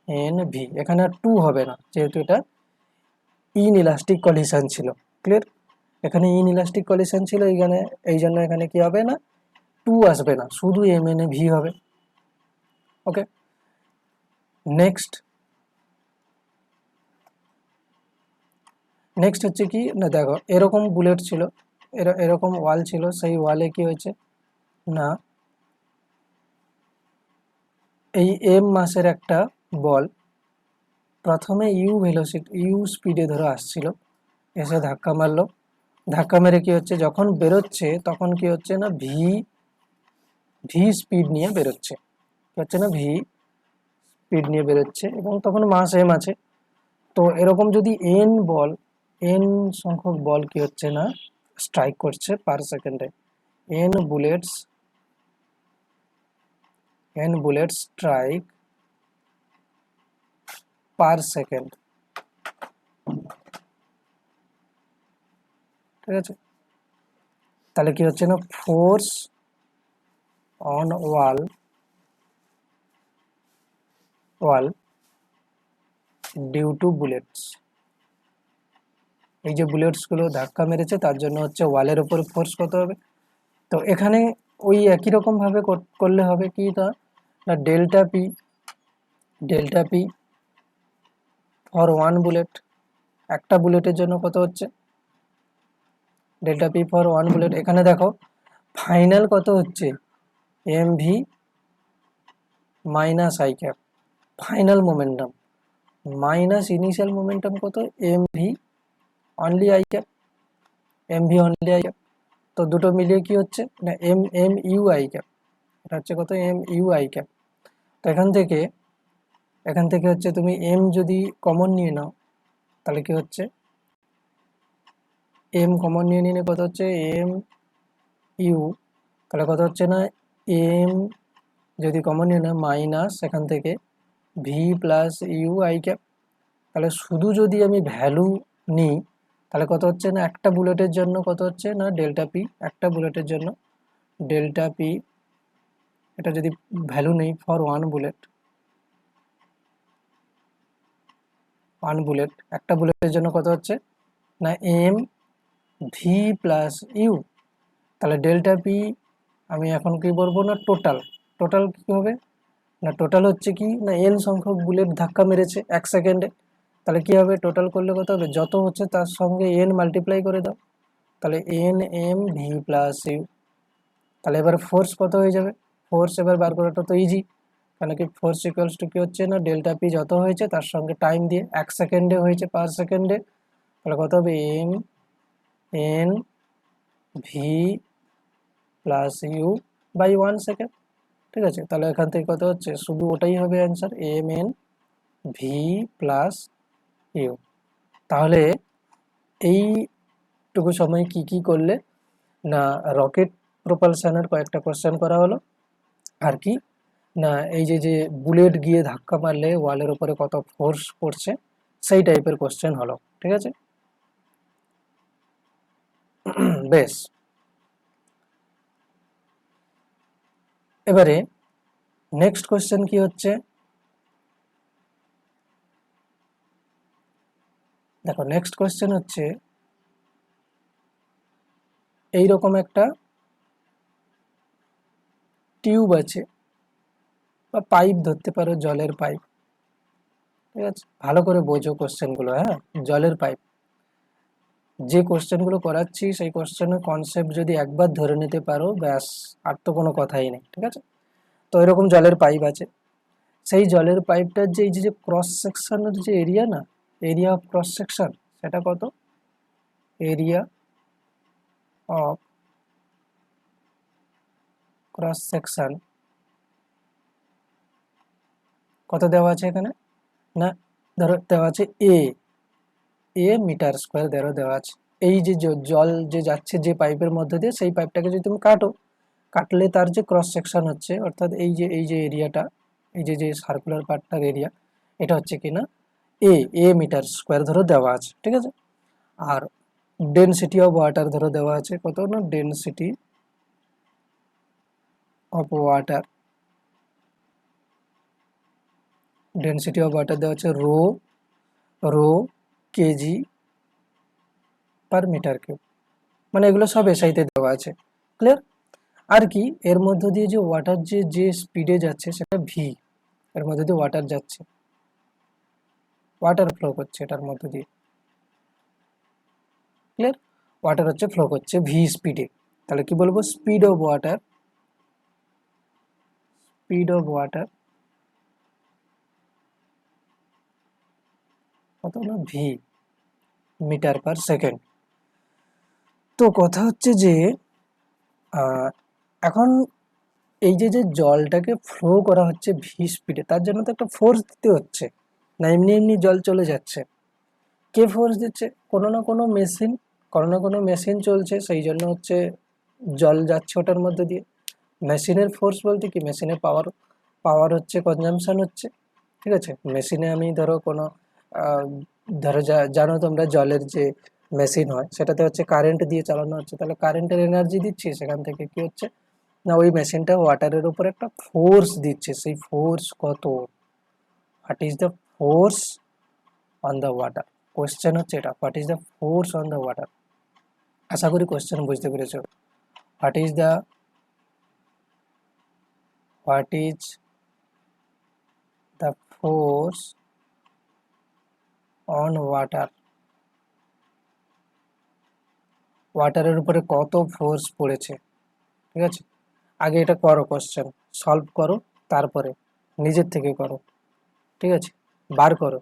এন ভি, এখানে আর 2 হবে না যেহেতু এটা ইনইলাস্টিক কলিশন ছিল, ক্লিয়ার। এখানে ইনইলাস্টিক কলিশন ছিল, এইখানে এই জন্য এখানে কি হবে না 2 আসবে না, শুধু এম এন ভি হবে। ওকে, নেক্সট নেক্সট হচ্ছে কি না দেখো এরকম বুলেট ছিল, এরকম ওয়াল ছিল, সেই ওয়ালে কি হয়েছে না এই এম মাসের একটা বল প্রথমে ইউ ভেলোসিটি ইউ স্পিডে ধরে আসছিল, এসে ধাক্কা মারলো, ধাক্কা মেরে কি হচ্ছে যখন বেরোচ্ছে তখন কি হচ্ছে না ভি ভি স্পিড নিয়ে বেরোচ্ছে, কি হচ্ছে না ভি স্পিড নিয়ে বেরোচ্ছে এবং তখন মাস এম আছে। তো এরকম যদি এন বল, এন সংখ্যক বল কি হচ্ছে না স্ট্রাইক করছে পার সেকেন্ডে, n bullets, n bullet strike per second, ঠিক আছে। তাহলে কি হচ্ছে না force on wall wall due to bullets, এই যে বুলেটস গুলো ধাক্কা মেরেছে তার জন্য হচ্ছে ওয়ালের উপর ফোর্স কত হবে। তো এখানে ওই একই রকম ভাবে করলে হবে কি না delta P, delta P for one bullet, একটা বুলেটের জন্য কত হচ্ছে delta P for one bullet, এখানে দেখো ফাইনাল কত হচ্ছে M V minus I cap, final momentum minus initial momentum কত M V only I cap, M V only I cap. তো দুটো মিলিয়ে কি হচ্ছে না M M U I cap, এটা হচ্ছে কত এম ইউ আই ক্যাপ। তো এখান থেকে হচ্ছে তুমি এম যদি কমন নিয়ে নাও তাহলে কি হচ্ছে এম কমন নিয়ে নিলে কত হচ্ছে এম ইউ, তাহলে কত হচ্ছে না এম যদি কমন নিয়ে নাও মাইনাস এখান থেকে v plus u I cap. তাহলে শুধু যদি আমি ভ্যালু নিই তাহলে কত হচ্ছে না একটা বুলেটের জন্য কত হচ্ছে না ডেল্টা পি, একটা বুলেটের জন্য ডেল্টা পি, এটা যদি ভ্যালু নেই for one bullet, one bullet একটা বুলেটের জন্য কত হচ্ছে না এম ভি প্লাস ইউ, তাহলে ডেল্টা পি আমি এখন কি বলবো না টোটাল, টোটাল কি হবে না টোটাল হচ্ছে কি না এন সংখ্যক বুলেট ধাক্কা মেরেছে 1 সেকেন্ডে, তাহলে কি হবে টোটাল করলে কত হবে যত হচ্ছে তার সঙ্গে এন মাল্টিপ্লাই করে দাও, তাহলে n m v plus you. তাহলে এবার ফোর্স কত হয়ে যাবে, ফোর্স এবার বার করাটা তো ইজি, কেন কি ফোর্স ইকুয়ালস টু কি হচ্ছে না ডেল্টা পি যত হয়েছে তার সঙ্গে টাইম দিয়ে 1 সেকেন্ডে হয়েছে পার সেকেন্ডে, তাহলে কত হবে M N V plus U by 1 second, ঠিক আছে। তাহলে এখান থেকে কত হচ্ছে শুধু ওটাই হবে answer M N V plus you. তাহলে এইটুকু সময় কি কি করলে না রকেট প্রপালশনের কয়েকটা কোশ্চেন করা হলো, আর কি না এই যে যে বুলেট গিয়ে ধাক্কা মারলে ওয়ালের উপরে কত ফোর্স পড়ছে সেই টাইপের কোশ্চেন হলো, ঠিক আছে। বেশ, এবারে নেক্সট কোশ্চেন কি হচ্ছে, দেখো নেক্সট কোশ্চেন হচ্ছে এইরকম একটা টিউব আছে বা পাইপ ধরতে পারো, জলের পাইপ। ঠিক আছে, ভালো করে বোঝো কোশ্চেনগুলো। হ্যাঁ, জলের পাইপ, যে কোশ্চেনগুলো করাচ্ছি সেই কোশ্চেনের কনসেপ্ট যদি একবার ধরে নিতে পারো, ব্যাস, আর তো কোনো কথাই নেই। ঠিক আছে, তো এরকম জলের পাইপ আছে, সেই জলের পাইপটার যে এই যে ক্রস সেকশনের যে এরিয়া না, এরিয়া অফ ক্রস সেকশন, সেটা কত? এরিয়া অফ ক্রস সেকশন কত দেওয়া আছে এখানে না, ধরো দেওয়া আছে এ মিটার স্কোয়ার দেওয়া আছে। এই যে জল যে যাচ্ছে যে পাইপের মধ্যে দিয়ে, সেই পাইপটাকে যদি তুমি কাটো, কাটলে তার যে ক্রস সেকশন হচ্ছে, অর্থাৎ এই যে এরিয়াটা, এই যে সার্কুলার পার্টটার এরিয়া, এটা হচ্ছে কি না এ মিটার স্কোয়ার ধরো দেওয়া আছে। ঠিক আছে, আর ডেনসিটি অফ ওয়াটার ধরো দেওয়া আছে কত না, density of water, density of water দেওয়া আছে rho KG per metre cube, মানে এগুলো সব এসআইতে দেওয়া আছে। ক্লিয়ার? আর কি এর মধ্যে দিয়ে যে ওয়াটার যে স্পিডে যাচ্ছে সেটা ভি, এর মধ্যে দিয়ে ওয়াটার যাচ্ছে, ওয়াটার ফ্লো করছে এটার মধ্যে দিয়ে। ক্লিয়ার? ওয়াটার হচ্ছে ফ্লো করছে ভি স্পিডে, তাহলে কি বলবো, স্পিড অফ ওয়াটার কত না, ভি মিটার পার সেকেন্ড। তো কথা হচ্ছে যে এখন এই যে জলটাকে ফ্লো করা হচ্ছে ভি স্পিডে, তার জন্য তো একটা ফোর্স দিতে হচ্ছে, না এমনি এমনি জল চলে যাচ্ছে। কে ফোর্স দিচ্ছে? কোনো না কোনো মেশিন, কোনো না কোনো মেশিন চলছে, সেই জন্য হচ্ছে জল যাচ্ছে ওটার মধ্যে দিয়ে। মেশিনের ফোর্স বলতে কি, মেশিনের পাওয়ার হচ্ছে কনজামশন হচ্ছে। ঠিক আছে, মেশিনে আমি ধরো কোনো আহ, ধরো জানো তোমরা জলের যে মেশিন হয় সেটাতে হচ্ছে কারেন্ট দিয়ে চালানো হচ্ছে, তাহলে কারেন্টের এনার্জি দিচ্ছি, সেখান থেকে কি হচ্ছে না ওই মেশিনটা ওয়াটারের উপর একটা ফোর্স দিচ্ছে। সেই ফোর্স কত, what is the force on the water? Question হচ্ছে এটা, what is the force on the water. আশা করি কোয়েশ্চেন বুঝতে পেরেছো। What is the what is the force on water, ওয়াটারের উপরে কত ফোর্স পড়েছে। ঠিক আছে, আগে এটা করো, কোশ্চেন সলভ করো, তারপরে নিজের থেকে করো। ঠিক আছে, বার করো।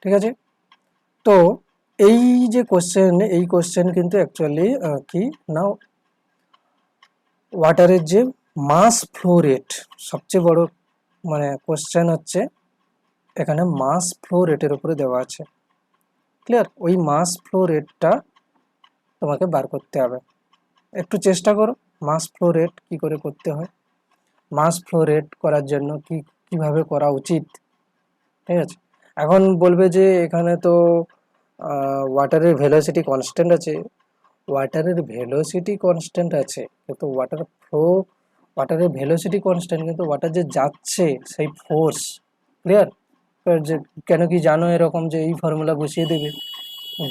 ঠিক আছে, তো এই যে কোশ্চেন, এই কোশ্চেন কিন্তু অ্যাকচুয়ালি কি না, ওয়াটারের যে মাস ফ্লো রেট, সবচেয়ে বড় মানে কোশ্চেন হচ্ছে এখানে মাস ফ্লো রেটের উপরে দেওয়া আছে। ক্লিয়ার? ওই মাস ফ্লো রেটটা তোমাকে বার করতে হবে, একটু চেষ্টা করো। মাস ফ্লো রেট কি করে করতে হয়, মাস ফ্লো রেট করার জন্য কিভাবে করা উচিত। ঠিক আছে, এখন বলবে যে এখানে তো ওয়াটারের ভেলোসিটি কনস্ট্যান্ট আছে, ওয়াটারের ভেলোসিটি কনস্ট্যান্ট আছে, কিন্তু ওয়াটারের ভেলোসিটি কনস্ট্যান্ট, কিন্তু ওয়াটার যে যাচ্ছে সেই ফোর্স। ক্লিয়ার? যে কেন কি জানো এরকম, যে এই ফর্মুলা বসিয়ে দেবে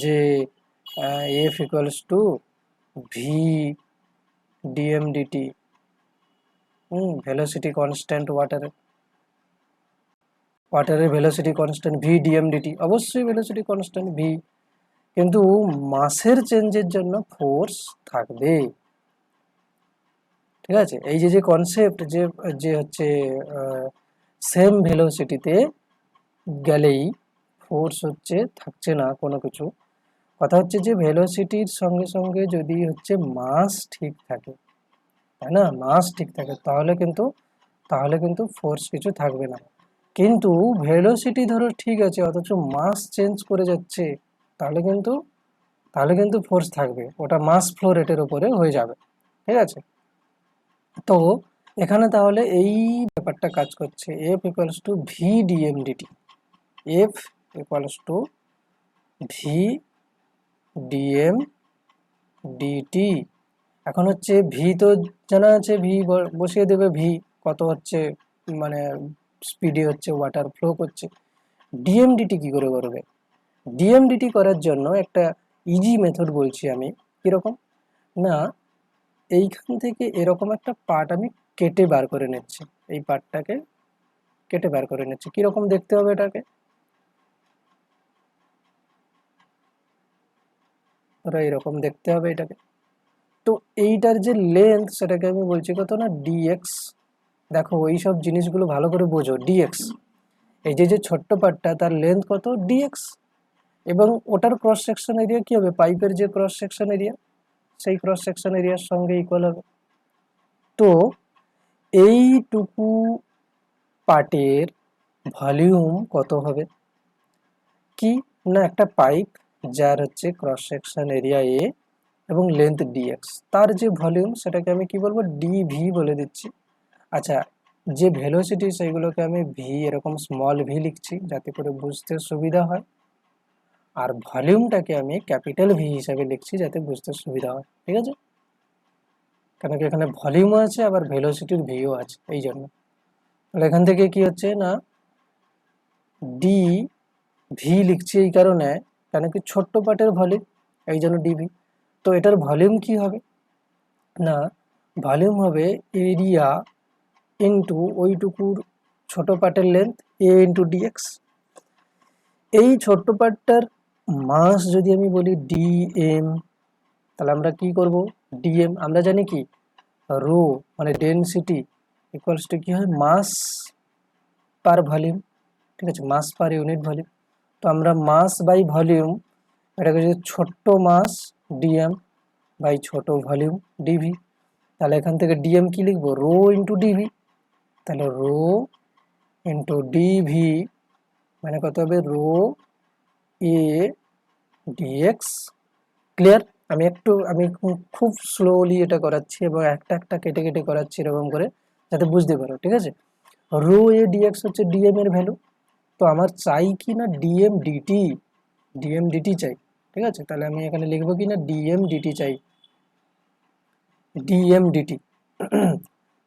যে F equals to V DM D T, velocity constant ওয়াটারের velocity constant V DM D T, অবশ্যই ভেলোসিটি কনস্ট্যান্ট ভি, কিন্তু মাসের চেঞ্জের জন্য ফোর্স থাকবে। ঠিক আছে, এই যে কনসেপ্ট যে যে হচ্ছে সেম ভেলোসিটিতে গেলেই ফোর্স হচ্ছে থাকছে না কোনো কিছু। কথা হচ্ছে যে ভেলোসিটির সঙ্গে সঙ্গে যদি হচ্ছে মাস ঠিক থাকে, তাই না, মাস ঠিক থাকে, তাহলে কিন্তু ফোর্স কিছু থাকবে না। কিন্তু ভেলোসিটি ধরো ঠিক আছে, অথচ মাস চেঞ্জ করে যাচ্ছে, তাহলে কিন্তু ফোর্স থাকবে, ওটা মাস ফ্লো রেটের উপরে হয়ে যাবে। ঠিক আছে, তো এখানে তাহলে এই ব্যাপারটা কাজ করছে, F equals to V DM DT. F equals to V DM DT. এখন হচ্ছে ভি তো জানা আছে, ভি বসিয়ে দেবে, ভি কত হচ্ছে মানে স্পিডে হচ্ছে ওয়াটার ফ্লো করছে। ডিএমডিটি কি করে করবে? ডিএমডিটি করার জন্য একটা ইজি মেথড বলছি আমি। কিরকম না, এইখান থেকে এরকম একটা পার্ট আমি কেটে বার করে নিচ্ছি, এই পার্টটাকে কেটে বার করে নিচ্ছি। কিরকম দেখতে হবে এটাকে? ধরো এইরকম দেখতে হবে এটাকে। তো এইটার যে লেন্থ সেটাকে আমি বলছি কত না, ডিএক্স। দেখো ওই সব জিনিসগুলো ভালো করে বোঝো, ডিএক্স। এই যে ছোট্ট পার্টটা, তার লেন্থ কত, ডিএক্স। এবং ওটার ক্রস সেকশন এরিয়া কি হবে, পাইপের যে ক্রস সেকশন এরিয়া, সেই ক্রস সেকশন এরিয়ার সঙ্গে ইকুয়াল হবে। তো এইটুকু পার্টের ভলিউম কত হবে? কি না, একটা পাইপ যার হচ্ছে ক্রস সেকশন এরিয়া এ এবং লেন্থ ডিএক্স, তার যে ভলিউম সেটাকে আমি কি বলবো, ডিভি বলে দিচ্ছি। আচ্ছা, যে ভেলোসিটি সেইগুলোকে আমি ভি, এরকম স্মল ভি লিখছি যাতে করে বুঝতে সুবিধা হয়। আর ভলিউমটাকে আমি ক্যাপিটাল ভি হিসাবে লিখছি যাতে বুঝতে সুবিধা হয়। ঠিক আছে, কেন কি এখানে ভলিউমও আছে আবার ভেলোসিটির ভিও আছে, এই জন্য। তাহলে এখান থেকে কি হচ্ছে না, ডি ভি লিখছি এই কারণে, কেন কি ছোট্ট পার্টের ভলিউম, এই জন্য ডিভি। তো এটার ভলিউম কি হবে না, ভলিউম হবে এরিয়া ইন্টু ওইটুকুর ছোট পার্টের লেন্থ, এ ইন্টু ডিএক্স। এই ছোট্ট পার্টটার মাস যদি আমি বলি ডিএম, তাহলে আমরা কি করব, ডিএম আমরা জানি কি, রো মানে ডেনসিটি ইকুয়ালস টু কি হয়, মাস পার ভলিউম। ঠিক আছে, মাস পার ইউনিট ভলিউম। তো আমরা মাস বাই ভলিউম, এটাকে যদি ছোট্ট মাস ডিএম বাই ছোট ভলিউম ডিভি, তাহলে এখান থেকে ডিএম কি লিখবো, রো ইন্টু ডিভি। তাহলে রো ইন্টু ডিভি মানে কত হবে, রো এ ডিএক্স। ক্লিয়ার? আমি খুব স্লোলি এটা করাচ্ছি এবং একটা একটা কেটে কেটে করাচ্ছি এরকম করে, যাতে বুঝতে পারো। ঠিক আছে, রো এ ডিএক্স হচ্ছে ডিএম এর ভ্যালু। তো আমার চাই কি না, ডিএম ডিটি, ডিএম ডিটি চাই। ঠিক আছে, তাহলে আমি এখানে লিখবো কি না, ডিএম ডিটি চাই, ডিএম ডিটি।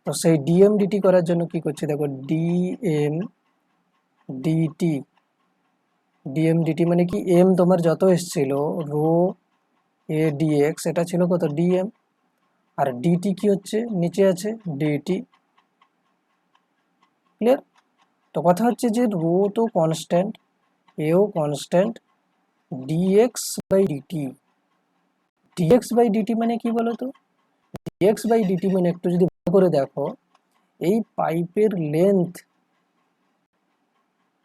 তো সেই ডিএম ডিটি করার জন্য কি করছি দেখো, ডিএম ডিটি, ডিএম ডিটি মানে কি, এম তোমার যত এসছিল রো এ ডিএক্স, এটা ছিল কত, ডিএম। আর ডিটি কি হচ্ছে, নিচে আছে ডিটি। ক্লিয়ার? তো কথা হচ্ছে যে রো তো কনস্ট্যান্ট, এও constant, DX by DT. DX by DT মানে কি বলতো, ডিএক্স বাই ডিটি মানে একটু যদি ভালো করে দেখো, এই পাইপের লেন্থ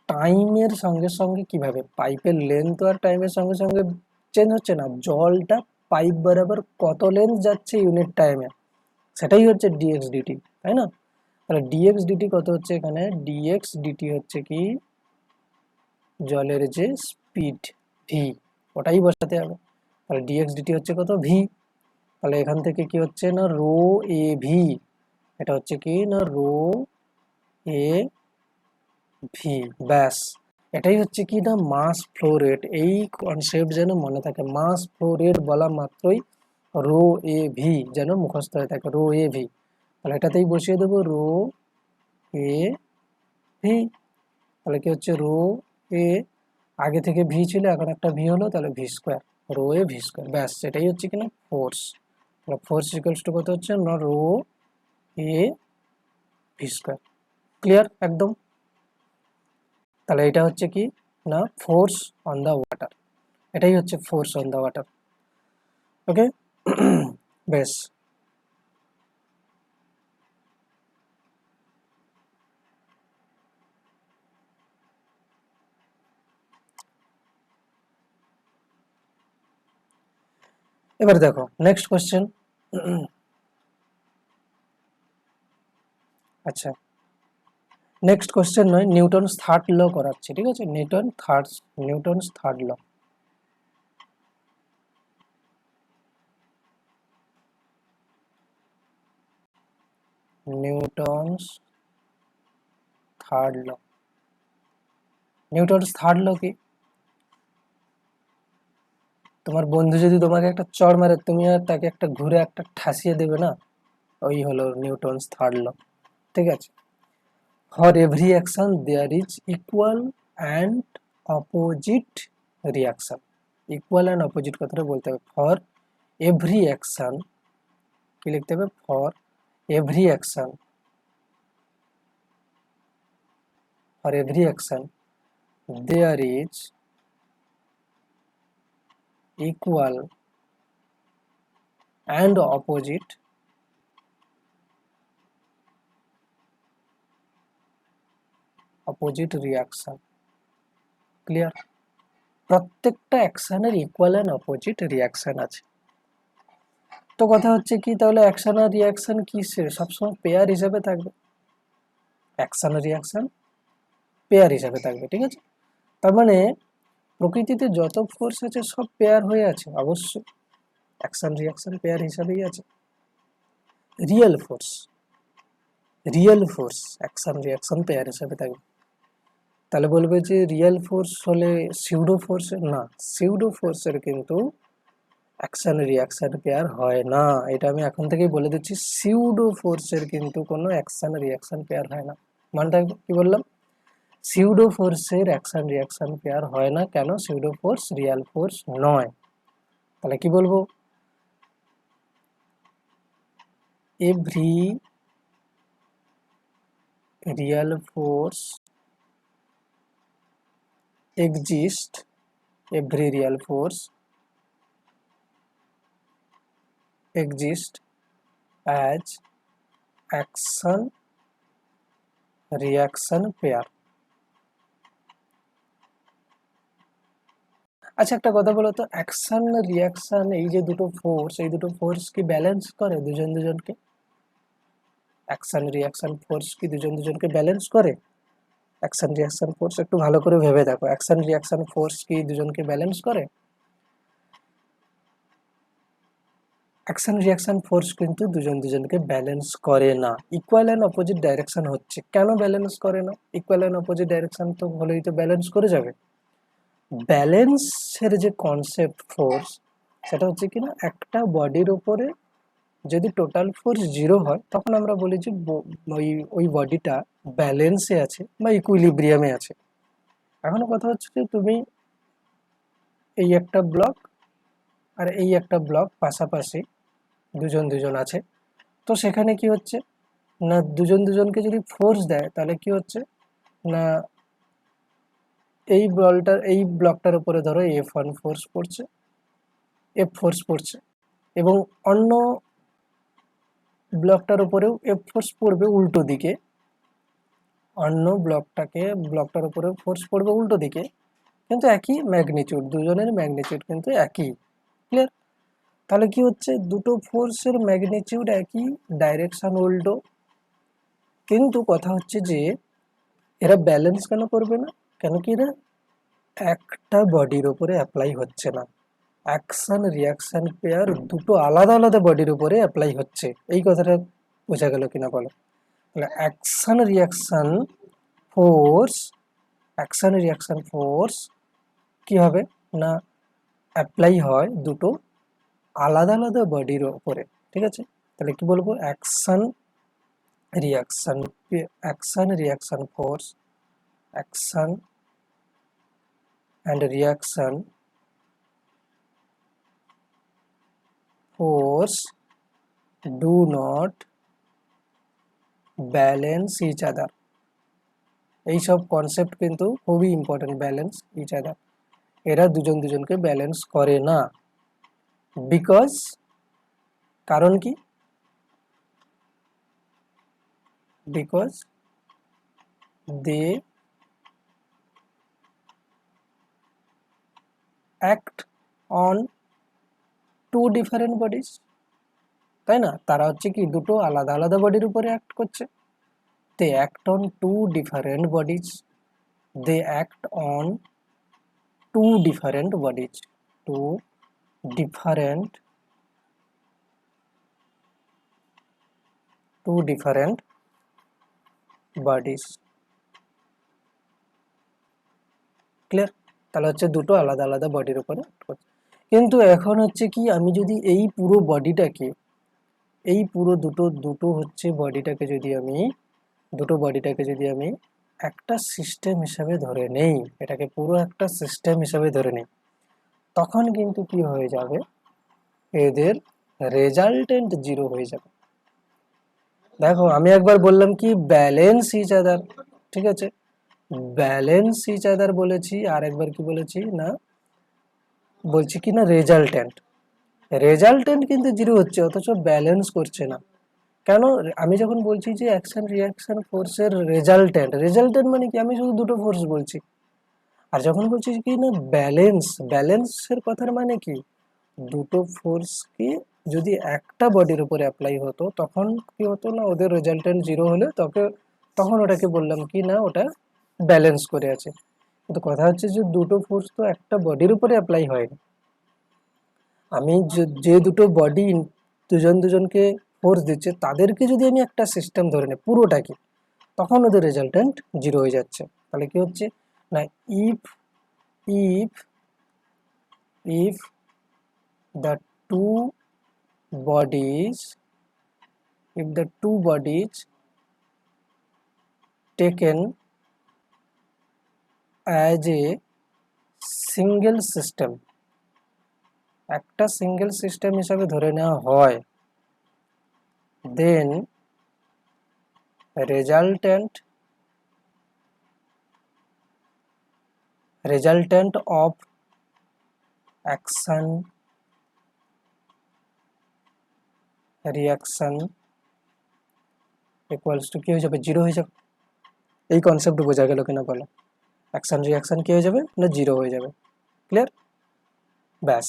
টাইমের সঙ্গে সঙ্গে কিভাবে, পাইপের লেন্থ আর টাইমের সঙ্গে সঙ্গে চেঞ্জ হচ্ছে না, জলটা পাইপ বরাবর কত লেন্থ যাচ্ছে ইউনিট টাইমে, সেটাই হচ্ছে ডিএক্স ডিটি, তাই না? তাহলে ডিএক্স ডিটি কত হচ্ছে এখানে, ডিএক্স ডিটি হচ্ছে কি জলের যে স্পিড ভি, ওটাই বসাতে হবে। তাহলে ডিএক্স ডিটি হচ্ছে কত, ভি। তাহলে এখান থেকে কি হচ্ছে না, রো এ ভি, এটা হচ্ছে কি না, রো এ ভি, ব্যাস। এটাই হচ্ছে কি না, মাস ফ্লো রেট। এই কনসেপ্ট যেন মনে থাকে, মাস ফ্লো রেট বলা মাত্রই রো এ ভি যেন মুখস্থ হয়ে থাকে, রো এ ভি। তাহলে এটাতেই বসিয়ে দেবো রো এ ভি। তাহলে কি হচ্ছে, রো এ, আগে থেকে ভি ছিল এখন একটা ভি হলো, তাহলে V square, rho A V square, ব্যাস। সেটাই হচ্ছে কিনা ফোর্স। তাহলে ফোর্স ইকুয়ালস টু কত হচ্ছে না, rho A V square. Clear একদম? তাহলে এটা হচ্ছে কি না, ফোর্স অন দ্য ওয়াটার, এটাই হচ্ছে force on the water. Okay, বেশ। এবার দেখো নেক্সট কোশ্চেন। আচ্ছা, নেক্সট কোশ্চেন নয়, নিউটনস থার্ড ল করাচ্ছি, ঠিক আছে? Newton's third law. Newton's third law. Newton's third law কি? তোমার বন্ধু যদি তোমাকে একটা চড় মারে, তুমি আর তাকে একটা ঘুরে একটা ঠাসিয়ে দেবে না? ওই হলো নিউটনস থার্ড ল, ঠিক আছে? For every action there is equal and opposite reaction. Equal and opposite কথাটা বলতে হবে। ফর এভরি অ্যাকশন কি লিখতে হবে? For every action, for every action there is equal and opposite reaction. Clear? প্রত্যেকটা অ্যাকশনের ইকুয়াল অ্যান্ড অপোজিট রিয়াকশন আছে। তো কথা হচ্ছে কি, তাহলে অ্যাকশন আর রিয়াকশন কি সবসময় পেয়ার হিসাবে থাকবে? অ্যাকশন আর রিয়াকশন পেয়ার হিসাবে থাকবে, ঠিক আছে? তার মানে প্রকৃতিতে যত ফোর্স আছে সব পেয়ার হয়ে আছে, অবশ্যই অ্যাকশন রিয়াকশন পেয়ার হিসাবেই আছে। Real force, action reaction pair হিসাবে থাকবে। তাহলে বলবে যে রিয়েল ফোর্স হলে সিউডো ফোর্স, না, সিউডো ফোর্সের কিন্তু অ্যাকশন রিয়াকশন পেয়ার হয় না। এটা আমি এখন থেকেই বলে দিচ্ছি, সিউডো ফোর্সের কিন্তু কোনো অ্যাকশন রিয়াকশন পেয়ার হয় না। মানটা কি বললাম? সিউডো ফোর্সের অ্যাকশন রিয়াকশন পেয়ার হয় না। কেন? সিউডো ফোর্স রিয়েল ফোর্স নয়। তাহলে কি বলবো? Every real force exist, every real force exist as action reaction pair. আচ্ছা, একটা কথা বলো তো, অ্যাকশন রিয়াকশন এই যে দুটো ফোর্স, এই দুটো ফোর্স কি ব্যালেন্স করে দুজন দুজনকে? অ্যাকশন রিয়াকশন ফোর্স কি দুজন দুজনকে ব্যালেন্স করে? অ্যাকশন রিয়াকশন ফোর্স, একটু ভালো করে ভেবে দেখো, অ্যাকশন রিয়াকশন ফোর্স কি দুজনকে ব্যালেন্স করে? অ্যাকশন রিয়াকশন ফোর্স কিন্তু দুজন দুজনকে ব্যালেন্স করে না। ইকুয়াল অ্যান্ড অপোজিট ডাইরেকশন হচ্ছে, কেন ব্যালেন্স করে না? ইকুয়াল অ্যান্ড অপোজিট ডাইরেকশন তো হলেই তো ব্যালেন্স করে যাবে। ব্যালেন্সের যে কনসেপ্ট ফোর্স, সেটা হচ্ছে কিনা একটা বডির উপরে যদি টোটাল ফোর্স 0 হয়, তখন আমরা বলি যে ওই ওই বডিটা ব্যালেন্সে আছে বা ইকুইলিব্রিয়ামে আছে। এখনো কথা হচ্ছে যে তুমি এই একটা ব্লক আর এই একটা ব্লক পাশাপাশি দুজন দুজন আছে, তো সেখানে কি হচ্ছে না, দুজন দুজনকে যদি ফোর্স দেয় তাহলে কি হচ্ছে না, এই ব্লকটার উপরে ধরো F1 ফোর্স পড়ছে, F ফোর্স পড়ছে, এবং অন্য ব্লকটার উপরেও F ফোর্স পড়বে উল্টো দিকে, অন্য ব্লকটার উপরে ফোর্স পড়বে উল্টো দিকে, কিন্তু একই ম্যাগনিটিউড, দুজনের ম্যাগনিটিউড কিন্তু একই। ক্লিয়ার? তাহলে কি হচ্ছে, দুটো ফোর্সের ম্যাগনিটিউড একই, ডাইরেকশন উল্টো, কিন্তু কথা হচ্ছে যে এরা ব্যালেন্স কেন করবে না? কেন কি এরা একটা বডির উপরে অ্যাপ্লাই হচ্ছে না। অ্যাকশন রিয়াকশন পেয়ার দুটো আলাদা আলাদা বডির উপরে অ্যাপ্লাই হচ্ছে। এই কথাটা বোঝা গেল কিনা বলো? তাহলে ফোর্স অ্যাকশন রিয়াকশন ফোর্স কি হবে না, অ্যাপ্লাই হয় দুটো আলাদা আলাদা বডির উপরে, ঠিক আছে? তাহলে কি বলবো? Reaction action reaction force, action and reaction force do not balance each other. এইসব কনসেপ্ট কিন্তু খুবই ইম্পর্টেন্ট, ব্যালেন্স ইচ আদার, এরা দুজন দুজনকে ব্যালেন্স করে না। বিকজ, কারণ কি? Because they act on two different bodies, তাই না? তারা হচ্ছে কি দুটো আলাদা আলাদা বডির উপরে অ্যাক্ট করছে। They act on two different bodies, they act on two different bodies, two different bodies. Clear? তাহলে হচ্ছে দুটো আলাদা আলাদা বডির উপরে act করছে। কিন্তু এখন হচ্ছে কি, আমি যদি এই পুরো বডিটাকে, এই পুরো দুটো হচ্ছে বডিটাকে যদি আমি একটা সিস্টেম হিসাবে ধরে নেই, এটাকে পুরো একটা সিস্টেম হিসাবে ধরে নেই, তখন কিন্তু কি হয়ে যাবে, এদের রেজাল্টেন্ট জিরো হয়ে যাবে। দেখো আমি একবার বললাম কি ব্যালেন্স ইচ আদার, ঠিক আছে, ব্যালেন্স ইচ আদার বলেছি, আর একবার কি বলেছি না, বলছি কি না রেজাল্টেন্ট কিন্তু জিরো হচ্ছে, অথচ ব্যালেন্স করছে না। কেন? আমি যখন বলছি যে অ্যাকশন রিয়াকশন ফোর্সের রেজাল্টেন্ট মানে কি, আমি শুধু দুটো ফোর্স বলছি। আর যখন বলছি কি না ব্যালেন্সের কথার মানে কি, দুটো ফোর্সকে যদি একটা বডির উপরে অ্যাপ্লাই হতো তখন কি হতো না, ওদের রেজাল্টেন্ট জিরো হলে তখন ওটাকে বললাম কি না ওটা ব্যালেন্স করে আছে। কিন্তু কথা হচ্ছে যে দুটো ফোর্স তো একটা বডির উপরে অ্যাপ্লাই হয়নি। আমি যে দুটো বডি দুজনকে ফোর্স দিচ্ছে তাদেরকে যদি আমি একটা সিস্টেম ধরে নিই পুরোটাকে, তখন ওদের রেজাল্টেন্ট জিরো হয়ে যাচ্ছে। তাহলে কি হচ্ছে না, if if if the two bodies if the two bodies taken as a single system, একটা সিঙ্গেল সিস্টেম হিসাবে ধরে নেওয়া হয়, then resultant of action reaction equals to কি হয়ে যাবে, জিরো হয়ে যাবে। এই কনসেপ্ট বোঝা গেল কিনা বলো? অ্যাকশন রিয়াকশন কি হয়ে যাবে না, জিরো হয়ে যাবে। ক্লিয়ার? ব্যাস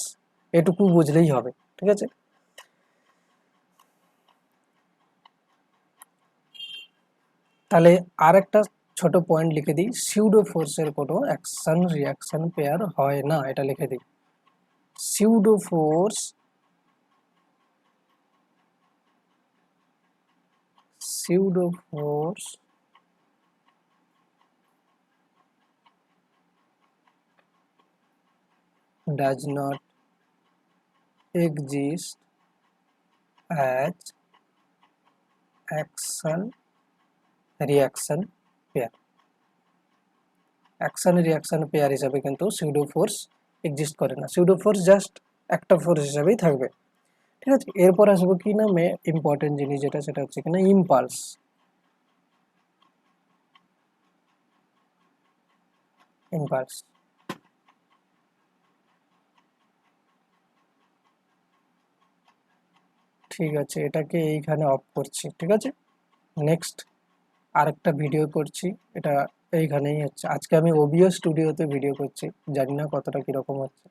এটুকু বুঝলেই হবে, ঠিক আছে। তাহলে আর একটা ছোট পয়েন্ট লিখে দিই, সিউডো ফোর্সের কোনো অ্যাকশন রিয়াকশন পেয়ার হয় না, এটা লিখে দিই। Pseudo force does not exist as action reaction pair, action reaction pair হিসাবে কিন্তু সিউডো ফোর্স এক্সিস্ট করে না, সিউডো ফোর্স জাস্ট একটা ফোর্স হিসাবেই থাকবে, ঠিক আছে। এরপর আসবো কি না ইম্পর্টেন্ট জিনিস যেটা, সেটা হচ্ছে কিনা ইম্পালস। ঠিক আছে, এটাকে এইখানে অফ করছি, ঠিক আছে। নেক্সট আরেকটা ভিডিও করছি, এটা এইখানেই হচ্ছে। আজকে আমি ওবিও স্টুডিওতে ভিডিও করছি, জানি না কতটা কীরকম হচ্ছে,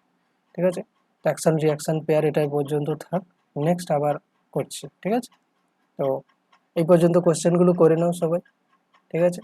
ঠিক আছে। অ্যাকশন রিয়াকশন পেয়ার এটাই পর্যন্ত থাক, নেক্সট আবার করছি, ঠিক আছে। তো এই পর্যন্ত কোশ্চেনগুলো করে নাও সবাই, ঠিক আছে।